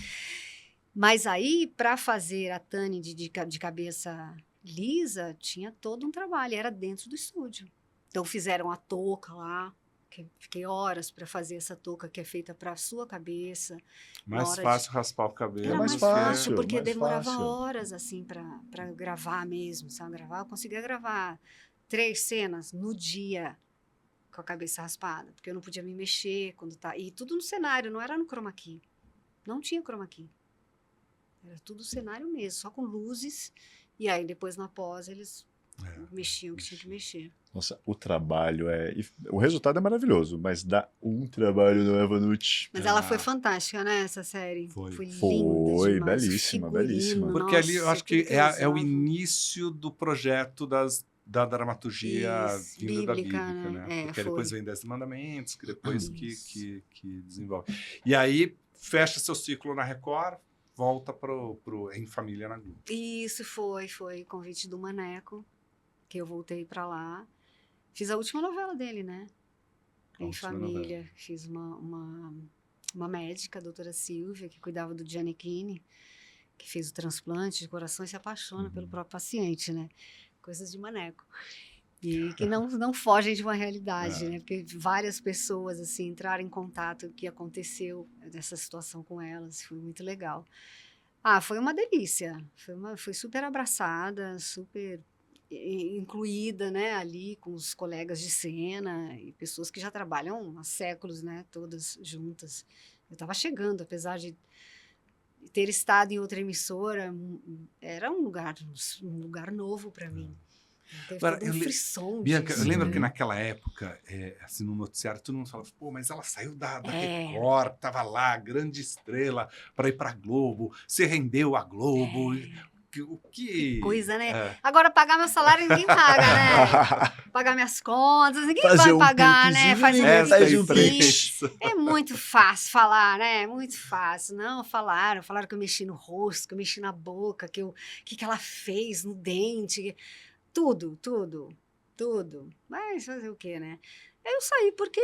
Mas aí, para fazer a Tani de cabeça lisa, tinha todo um trabalho, era dentro do estúdio. Então fizeram a touca lá, que fiquei horas para fazer essa touca que é feita para a sua cabeça. Mais hora fácil raspar o cabelo. Era mais mais fácil, fácil, porque mais demorava fácil. horas, assim, para gravar mesmo, sabe? Eu conseguia gravar 3 cenas no dia com a cabeça raspada, porque eu não podia me mexer quando tá... E tudo no cenário, não era no chroma key. Não tinha chroma key. Era tudo cenário mesmo, só com luzes. E aí, depois, na pós, eles mexiam o que tinha que mexer. Nossa, o trabalho o resultado é maravilhoso, mas dá um trabalho, não é, Vanucci? Mas ela foi fantástica, né, essa série? Foi. linda Foi, demais. O belíssima, figurino, belíssima. Porque ali eu nossa, acho que tudo é eles o usavam. início do projeto da dramaturgia Isso, vinda da bíblica, Bíblia, né? né? É, Porque foi. depois vem 10 mandamentos, que depois Isso. que desenvolve. E aí fecha seu ciclo na Record, volta pro Em Família na Globo. Isso foi convite do Maneco, que eu voltei para lá. Fiz a última novela dele, né? Em Família. Fiz uma médica, a doutora Silvia, que cuidava do Giannichini, que fez o transplante de coração e se apaixona pelo próprio paciente, né? Coisas de Maneco. E que não fogem de uma realidade, né? Porque várias pessoas, assim, entraram em contato com o que aconteceu nessa situação com elas. Foi muito legal. Foi uma delícia. Foi super abraçada, super incluída, né? Ali com os colegas de cena e pessoas que já trabalham há séculos, né? Todas juntas. Eu estava chegando, apesar de ter estado em outra emissora, era um lugar novo para mim. Teve Agora, todo um frisson Bianca, disso, eu lembro né? que naquela época, assim, no noticiário, todo mundo falava, pô, mas ela saiu da É. Record, tava lá, grande estrela, para ir para Globo, se rendeu à Globo. O que... Coisa, né? É. Agora, pagar meu salário ninguém paga, né? Pagar minhas contas, ninguém Fazer vai pagar, né? piquezinho, Fazer ninguém um faz um piquezinho. print. É muito fácil falar, né? É muito fácil. Não, falaram que eu mexi no rosto, que eu mexi na boca, que ela fez no dente. Tudo. Mas fazer o quê, né? Eu saí porque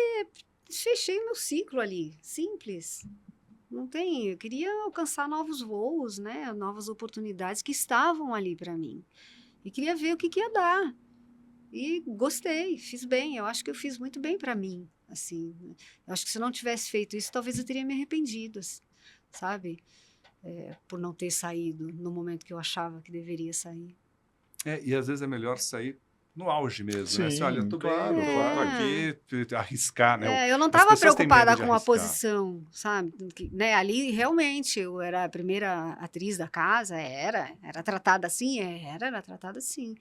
fechei o meu ciclo ali. Simples. Não tem. Eu queria alcançar novos voos, né? Novas oportunidades que estavam ali para mim. E queria ver o que ia dar. E gostei, fiz bem. Eu acho que eu fiz muito bem para mim, assim. Eu acho que se eu não tivesse feito isso, talvez eu teria me arrependido, sabe? Por não ter saído no momento que eu achava que deveria sair. E às vezes é melhor sair no auge mesmo, né? Assim, olha, eu tô Claro, bem, claro. aqui, arriscar, né? Eu não As estava pessoas têm medo preocupada de com a arriscar. posição, sabe? Né? Ali, realmente, eu era a primeira atriz da casa, era tratada assim, era tratada assim.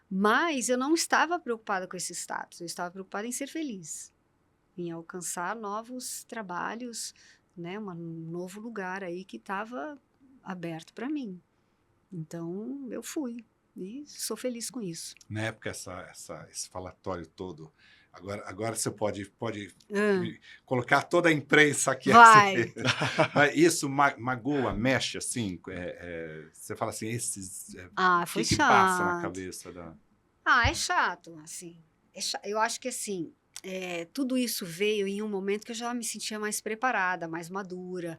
Mas eu não estava preocupada com esse status, eu estava preocupada em ser feliz, em alcançar novos trabalhos, né? Um novo lugar aí que estava aberto para mim. Então, eu fui e sou feliz com isso. Na época, esse falatório todo, agora você pode colocar toda a imprensa aqui. Vai! Assim. Mas isso magoa, mexe, assim? Você fala assim, Foi que chato. passa na cabeça da... É chato, assim. Eu acho que, assim, tudo isso veio em um momento que eu já me sentia mais preparada, mais madura,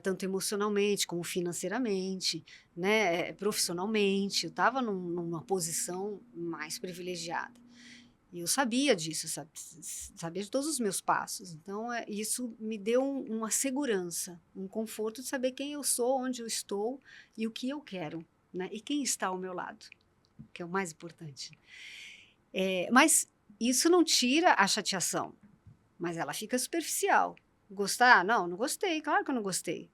tanto emocionalmente como financeiramente, né, profissionalmente. Eu estava numa posição mais privilegiada. E eu sabia disso, sabia de todos os meus passos. Então, isso me deu uma segurança, um conforto de saber quem eu sou, onde eu estou e o que eu quero, né? E quem está ao meu lado, que é o mais importante. Mas isso não tira a chateação, mas ela fica superficial. Gostar? Não gostei, claro que eu não gostei.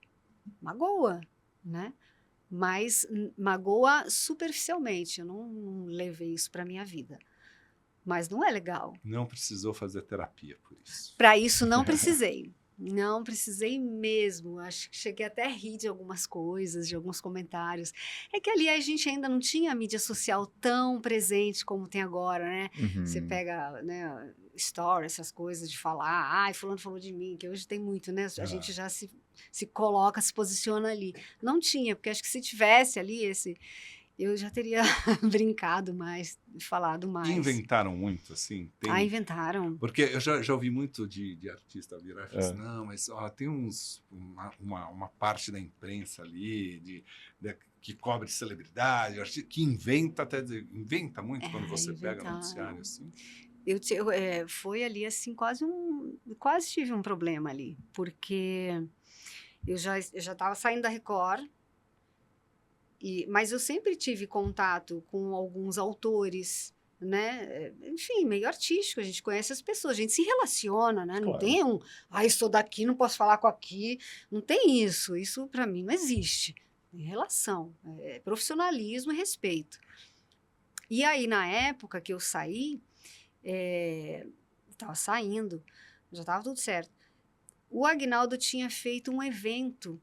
Magoa, né? Mas magoa superficialmente, eu não levei isso para a minha vida. Mas não é legal. Não precisou fazer terapia por isso. Para isso não precisei. Não precisei mesmo. Acho que cheguei até a rir de algumas coisas, de alguns comentários. É que ali a gente ainda não tinha a mídia social tão presente como tem agora, né? Você pega, né, story, essas coisas de falar, fulano falou de mim, que hoje tem muito, né? A gente já se coloca, se posiciona ali. Não tinha, porque acho que se tivesse ali eu já teria brincado mais, falado mais. Inventaram muito, assim? Inventaram. Porque eu já ouvi muito de artista virar e falar assim, não, mas tem uma parte da imprensa ali que cobre celebridade, que inventa muito quando você pega no noticiário, assim. Foi ali, assim, quase tive um problema ali, porque eu já estava saindo da Record, mas eu sempre tive contato com alguns autores, né? Enfim, meio artístico, a gente conhece as pessoas, a gente se relaciona, né? Não Claro. tem estou daqui, não posso falar com aqui, não tem isso. Isso para mim não existe. Tem relação, profissionalismo e respeito. E aí, na época que eu saí, estava saindo, já estava tudo certo. O Agnaldo tinha feito um evento.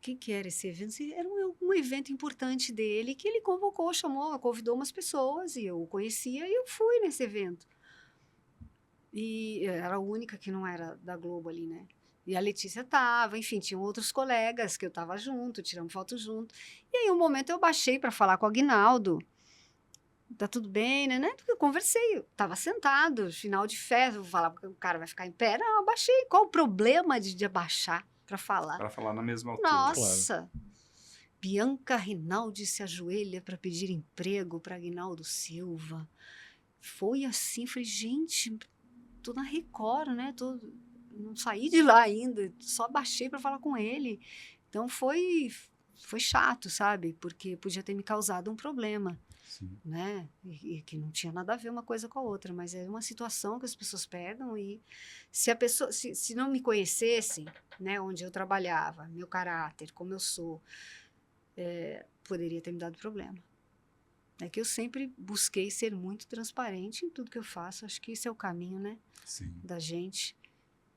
O que era esse evento? Era um evento importante dele que ele convidou umas pessoas e eu o conhecia e eu fui nesse evento. E era a única que não era da Globo ali, né? E a Letícia tava, enfim, tinham outros colegas que eu tava junto, tiramos foto junto. E aí, um momento, eu baixei para falar com o Aguinaldo. Tá tudo bem, né? Porque eu conversei, eu tava sentado, final de festa, vou falar porque o cara vai ficar em pé. Não, eu abaixei. Qual o problema de abaixar para falar? Para falar na mesma altura. Nossa! Bianca Rinaldi se ajoelha para pedir emprego para Aguinaldo Silva. Foi assim, falei, gente, tô na Record, né? Não saí de lá ainda, só baixei para falar com ele. Então foi chato, sabe? Porque podia ter me causado um problema, Sim. né? E que não tinha nada a ver uma coisa com a outra, mas é uma situação que as pessoas pegam e se a pessoa, se não me conhecesse, né? Onde eu trabalhava, meu caráter, como eu sou, poderia ter me dado problema. É que eu sempre busquei ser muito transparente em tudo que eu faço. Acho que esse é o caminho, né? Sim. Da gente.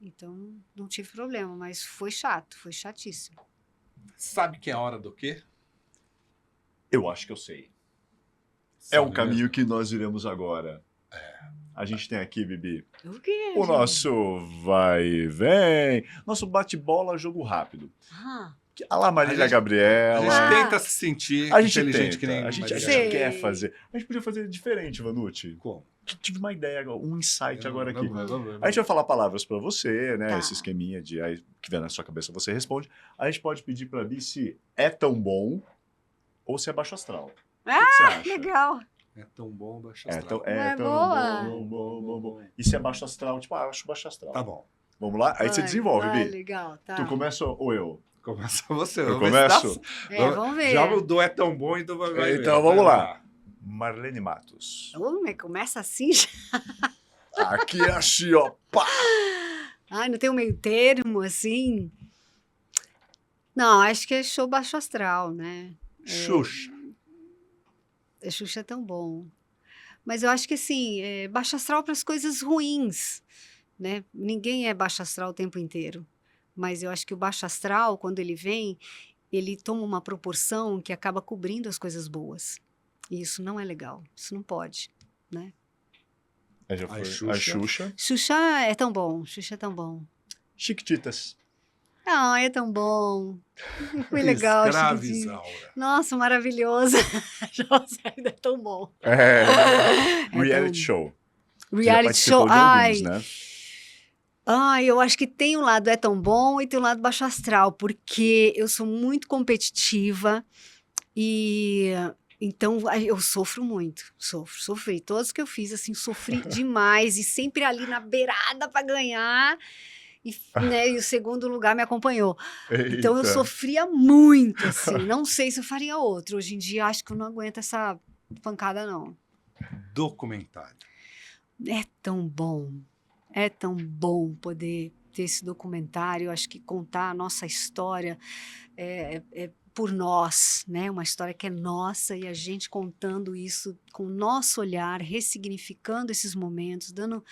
Então, não tive problema, mas foi chato, foi chatíssimo. Sabe que é a hora do quê? Eu acho que eu sei. É Sabe um caminho mesmo? que nós iremos agora. A gente tem aqui, Bibi, O quê, o gente? nosso vai e vem, nosso bate-bola, jogo rápido. Ah, A lá Marília A Gabriela. gente Ah. tenta se sentir A gente inteligente tenta, que nem a gente Marília Sei. quer fazer. A gente podia fazer diferente, Vanucci. Como? Tive uma ideia agora, um insight agora aqui. Vamos. A gente vai falar palavras para você, né? Tá. Esse esqueminha de aí, que vem na sua cabeça, você responde. A gente pode pedir para Bi se é tão bom ou se é baixo astral. O que você acha? legal. É tão bom baixo É astral. tão, é É tão boa. bom. E se é baixo astral, tipo, eu acho baixo astral. Tá bom. Vamos lá? Aí você desenvolve, Bi. Legal, tá. Tu começa ou eu? Começa você. Eu vamos ver se começo? Vamos ver. Já mudou, é tão bom, então vai ver. Então vamos lá. Marlene Matos. Mas começa assim já. Aqui é assim, ó. Pá! Ai, não tem um meio termo, assim? Não, acho que é show baixo astral, né? Xuxa. A Xuxa é tão bom. Mas eu acho que, assim, baixo astral para as coisas ruins, né? Ninguém é baixo astral o tempo inteiro. Mas eu acho que o baixo astral, quando ele vem, ele toma uma proporção que acaba cobrindo as coisas boas. E isso não é legal. Isso não pode, né? Aí já Ai, foi. A Xuxa. Xuxa é tão bom. Xuxa é tão bom. Chiquititas. Ah, é tão bom. Foi legal, Escrava Chiquititas. Isaura. Nossa, maravilhoso. Nossa, ainda é tão bom. Reality show. Você já Reality participou show. de alguns, né? Eu acho que tem um lado é tão bom e tem um lado baixo astral, porque eu sou muito competitiva e então eu sofro muito, sofri. Todos que eu fiz, assim, sofri demais e sempre ali na beirada para ganhar né, e o segundo lugar me acompanhou. Então eu Eita. sofria muito, assim, não sei se eu faria outro. Hoje em dia acho que eu não aguento essa pancada, não. Documentário. É tão bom poder ter esse documentário. Acho que contar a nossa história por nós, né? Uma história que é nossa e a gente contando isso com o nosso olhar, ressignificando esses momentos, dando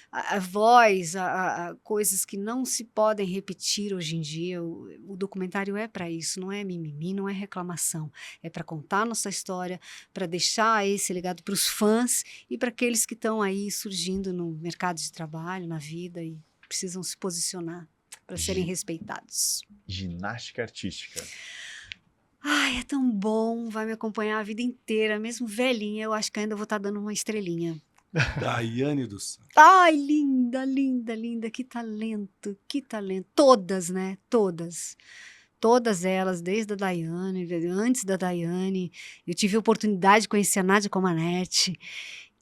a voz a coisas que não se podem repetir hoje em dia. O documentário é para isso, não é mimimi, não é reclamação. É para contar a nossa história, para deixar esse legado para os fãs e para aqueles que estão aí surgindo no mercado de trabalho, na vida e precisam se posicionar para serem respeitados. Ginástica artística. Ai, é tão bom, vai me acompanhar a vida inteira, mesmo velhinha, eu acho que ainda vou estar dando uma estrelinha. Daiane dos Santos. Ai, linda, linda, linda, que talento, que talento. Todas, né? Todas. Todas elas, desde a Daiane, antes da Daiane. Eu tive a oportunidade de conhecer a Nádia Comaneci.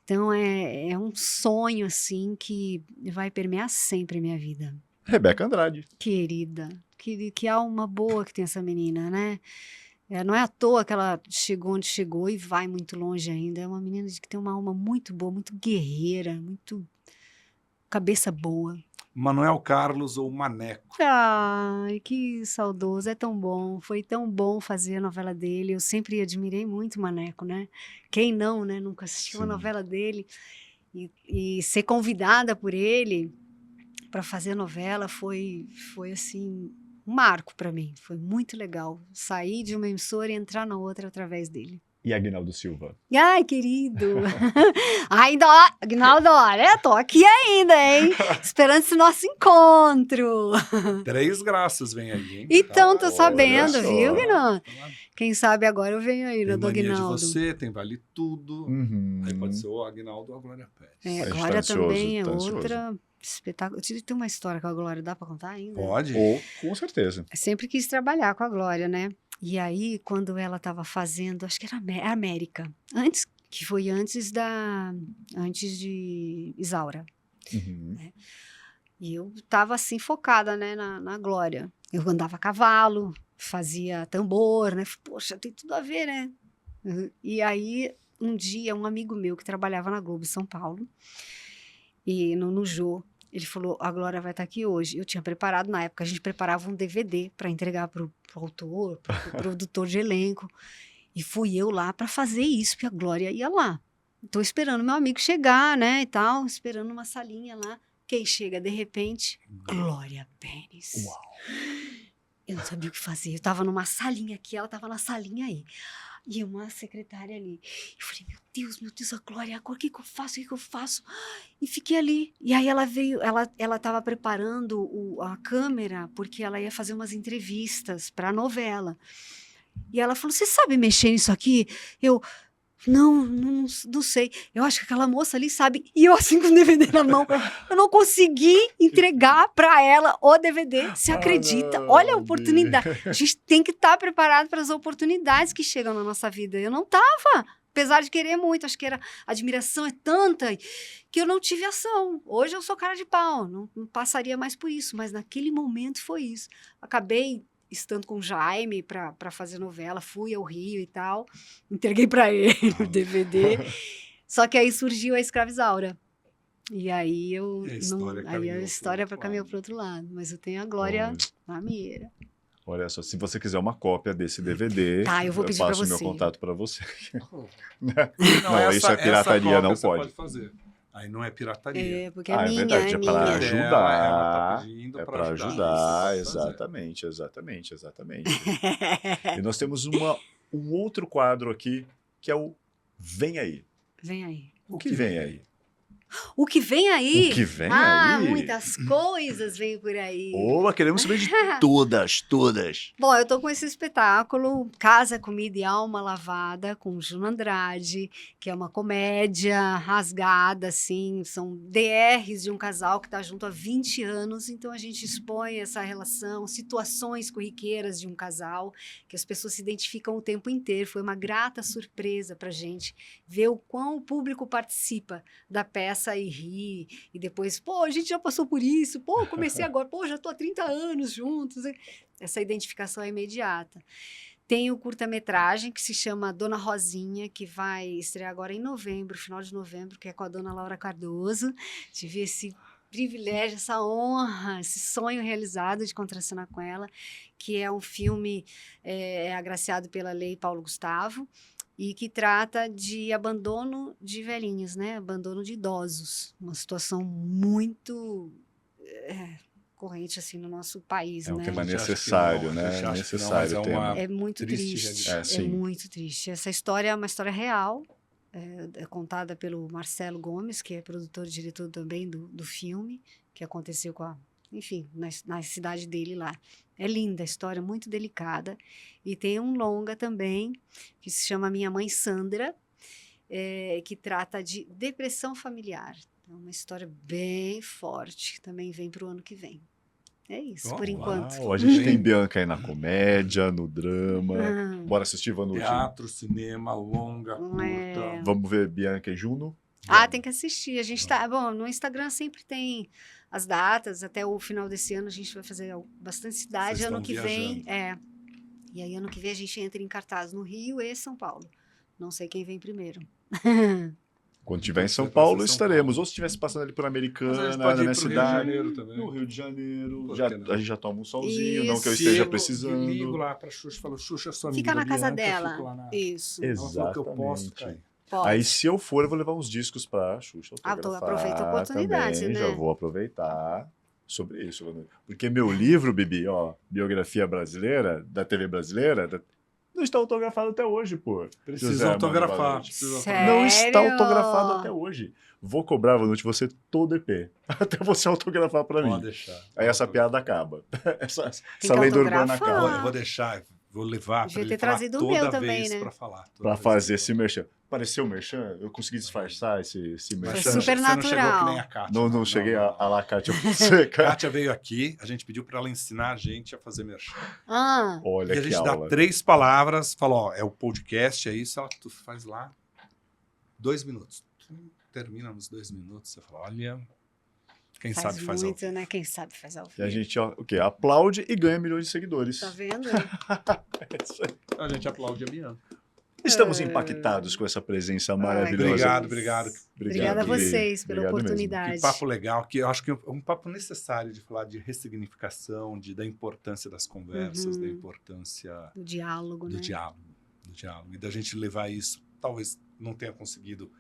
Então, é um sonho, assim, que vai permear sempre a minha vida. Rebeca Andrade. Querida, que alma boa que tem essa menina, né? Não é à toa que ela chegou onde chegou e vai muito longe ainda. É uma menina que tem uma alma muito boa, muito guerreira, muito cabeça boa. Manuel Carlos ou Maneco. Ai, que saudoso, é tão bom. Foi tão bom fazer a novela dele. Eu sempre admirei muito o Maneco, né? Quem não, né? Nunca assistiu a Sim. novela dele. E ser convidada por ele para fazer a novela foi assim um marco para mim. Foi muito legal sair de uma emissora e entrar na outra através dele. E Aguinaldo Silva? Ai, querido. Ainda, ó, Aguinaldo, olha, tô aqui ainda, hein? Esperando esse nosso encontro. 3 graças vem aí, hein? Então, tô olha sabendo, só. viu, Aguinaldo? Quem sabe agora eu venho aí, Tem do Mania de Aguinaldo. Você, tem Vale Tudo. Uhum. Aí pode ser o Aguinaldo ou a Glória Pérez. É, A a gente tá Glória ansioso, também é tá ansioso. outra espetáculo. Tem uma história com a Glória, dá pra contar ainda? Pode? Ou, com certeza. Sempre quis trabalhar com a Glória, né? E aí, quando ela estava fazendo, acho que era América, antes de Isaura. Uhum. E eu estava assim focada, né, na Glória. Eu andava a cavalo, fazia tambor, né? Poxa, tem tudo a ver, né? E aí, um dia, um amigo meu que trabalhava na Globo em São Paulo, e no Jô, ele falou, a Glória vai estar aqui hoje. Eu tinha preparado, na época, a gente preparava um DVD para entregar pro autor, pro produtor de elenco. E fui eu lá para fazer isso, porque a Glória ia lá. Estou esperando meu amigo chegar, né, e tal, esperando uma salinha lá. Quem chega, de repente, Glória Pérez. Uau. Eu não sabia o que fazer. Eu estava numa salinha aqui, ela estava na salinha aí. E uma secretária ali. Eu falei, meu Deus, a Glória, agora o que eu faço? O que eu faço? E fiquei ali. E aí ela veio, ela estava preparando a câmera, porque ela ia fazer umas entrevistas para a novela. E ela falou, você sabe mexer nisso aqui? Eu, não sei. Eu acho que aquela moça ali sabe. E eu assim com o DVD na mão, eu não consegui entregar para ela o DVD. Você acredita? não, Olha a oportunidade. A gente tem que estar preparado para as oportunidades que chegam na nossa vida. Eu não estava. Apesar de querer muito, acho que a admiração é tanta que eu não tive ação. Hoje eu sou cara de pau, não passaria mais por isso, mas naquele momento foi isso. Acabei estando com o Jaime para fazer novela, fui ao Rio e tal, entreguei para ele o DVD, só que aí surgiu a Escravizaura. E aí eu a história caminhou para outro lado, mas eu tenho a Glória na mira. Olha só, se você quiser uma cópia desse DVD, Tá, eu vou pedir pra passo você. meu contato para você. Não, isso é pirataria, não você pode. fazer. Aí não é pirataria. É, porque é minha, verdade, é é para minha. ajudar. Ela tá pedindo É pra para ajudar. ajudar, exatamente. E nós temos um outro quadro aqui, que é o Vem Aí. Vem aí. O que vem aí? O que vem aí? O que vem Ah, aí? muitas coisas vêm por aí. Oba, queremos saber de todas. Bom, eu tô com esse espetáculo, Casa, Comida e Alma Lavada, com Juno Andrade, que é uma comédia rasgada, assim, são DRs de um casal que está junto há 20 anos, então a gente expõe essa relação, situações corriqueiras de um casal, que as pessoas se identificam o tempo inteiro. Foi uma grata surpresa pra gente ver o quão o público participa da peça e ri, e depois, pô, a gente já passou por isso, pô, comecei agora, pô, já tô há 30 anos juntos. Essa identificação é imediata. Tem o curta-metragem que se chama Dona Rosinha, que vai estrear agora em novembro, final de novembro, que é com a dona Laura Cardoso. Tive esse privilégio, essa honra, esse sonho realizado de contracenar com ela, que é um filme agraciado pela Lei Paulo Gustavo, e que trata de abandono de velhinhos, né? Abandono de idosos. Uma situação muito corrente assim no nosso país, É um né? tema necessário, não, a gente né? acha que não, Necessário mas tema. É muito triste. É, sim. Muito triste. Essa história é uma história real, é contada pelo Marcelo Gomes, que é produtor e diretor também do filme, que aconteceu enfim, na cidade dele lá. É linda a história, muito delicada. E tem um longa também, que se chama Minha Mãe Sandra, que trata de depressão familiar. É uma história bem forte, que também vem para o ano que vem. É isso, por enquanto. Uau, a gente tem Bianca aí na comédia, no drama. Bora assistir, Vanucci? Teatro, cinema, longa, curta. Vamos ver Bianca e Juno? Tem que assistir. A gente tá. Bom, no Instagram sempre tem as datas. Até o final desse ano a gente vai fazer bastante cidade. Vocês Ano estão que vem. viajando. E aí, ano que vem, a gente entra em cartaz no Rio e São Paulo. Não sei quem vem primeiro. Quando tiver em São Vai ser Paulo, São estaremos. Paulo. Ou se estivesse passando ali por Mas a gente Americana, pode na ir minha pro Rio de cidade. Janeiro também. No Rio de Janeiro. Por Já, que não? a gente já toma um solzinho, não que eu Isso. esteja Eu precisando. ligo lá pra Xuxa e falo, Xuxa, sua Fica amiga na casa Bianca, dela. fico lá na... Isso. Ela falou que eu posso Exatamente. ficar aí. Pode. Aí, se eu for, eu vou levar uns discos pra Xuxa autografar Aproveita a oportunidade, também, né? Já vou aproveitar sobre isso. Porque meu livro, Bibi, ó, Biografia Brasileira, da TV brasileira, Não está autografado até hoje, pô. Precisa José Armando autografar. Vanucci. Precisa Sério? Não está autografado até hoje. Vou cobrar, Vanucci, você todo EP. Até você autografar pra Pode mim. deixar. Aí essa piada acaba. Essa que lenda urbana autografar. acaba. Eu vou deixar, vou levar Devia pra ter ele falar trazido o toda meu também, vez né? pra falar. toda Pra vez fazer que esse merchan. Pareceu o merchan? Eu consegui disfarçar esse Mas merchan. Foi você super não chegou natural. que nem a Kátia. Não cheguei a lá, Kátia, você, cara. Kátia veio aqui, a gente pediu pra ela ensinar a gente a fazer merchan. Ah, Olha E a que gente aula. dá 3 palavras, fala, ó, é o podcast, é isso, ela tu faz lá 2 minutos. Termina nos 2 minutos, você fala, olha, quem faz sabe faz ao muito, né? Quem sabe faz ao E a vivo. gente, ó, o quê? Aplaude e ganha milhões de seguidores. Tá vendo? É isso aí. A gente aplaude a Bianca. Estamos impactados com essa presença maravilhosa. Obrigado. Obrigada a Gui. vocês pela Obrigado mesmo. oportunidade. Que papo legal, que eu acho que é um papo necessário de falar de ressignificação, da importância das conversas, da importância Do diálogo, do né? diálogo. E da gente levar isso, talvez não tenha conseguido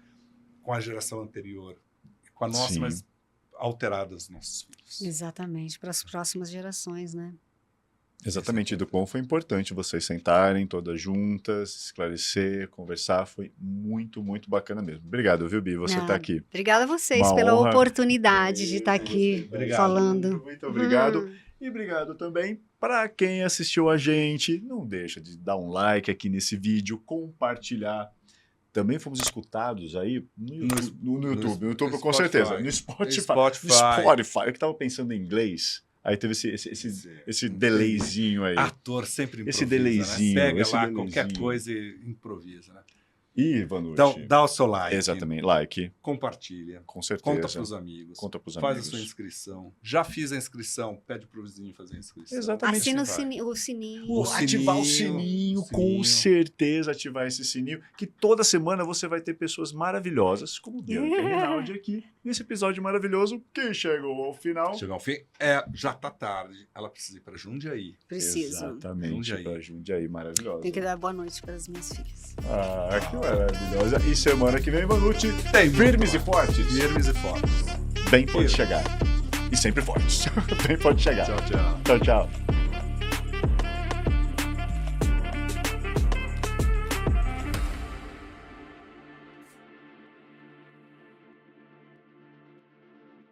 com a geração anterior, com a nossa, Sim. mas alterado os nossos filhos. Exatamente, para as próximas gerações, né? Exatamente, do quão foi importante vocês sentarem todas juntas, esclarecer, conversar. Foi muito, muito bacana mesmo. Obrigado, viu, Bi? Você Não, tá aqui. Obrigada a vocês Uma pela honra. oportunidade de estar aqui Obrigado. falando. Muito obrigado. Hum. E obrigado também para quem assistiu a gente. Não deixa de dar um like aqui nesse vídeo, compartilhar. Também fomos escutados aí no YouTube. No YouTube, no com certeza. Spotify. No Spotify. Spotify. No Spotify. Eu que tava pensando em inglês. Aí teve esse delayzinho aí. Ator sempre improvisa, Esse delayzinho, né? Pega esse lá delayzinho. qualquer coisa e improvisa, né? E, Vanucci. Então, dá o seu like. Exatamente, like, compartilha. com certeza. Conta pros amigos. Conta pros Faz amigos. a sua inscrição. Já fiz a inscrição, pede pro vizinho fazer a inscrição. Exatamente. Assina Vai. o sininho. O Ativar o sininho, sininho, com certeza ativar esse sininho, que toda semana você vai ter pessoas maravilhosas, como Bianca e Rinaldi aqui, nesse episódio maravilhoso, que chegou ao final. Chegou ao fim. Já tá tarde. Ela precisa ir pra Jundiaí. Preciso. Exatamente, Jundiaí. pra Jundiaí, maravilhosa. Tem que dar boa noite para as minhas filhas. Ah, que maravilhosa. E semana que vem, Vanucci, Tem firmes e muito fortes. Firmes e fortes. Bem pode Firme. chegar. E sempre fortes. Bem pode chegar. Tchau, tchau. Tchau, tchau.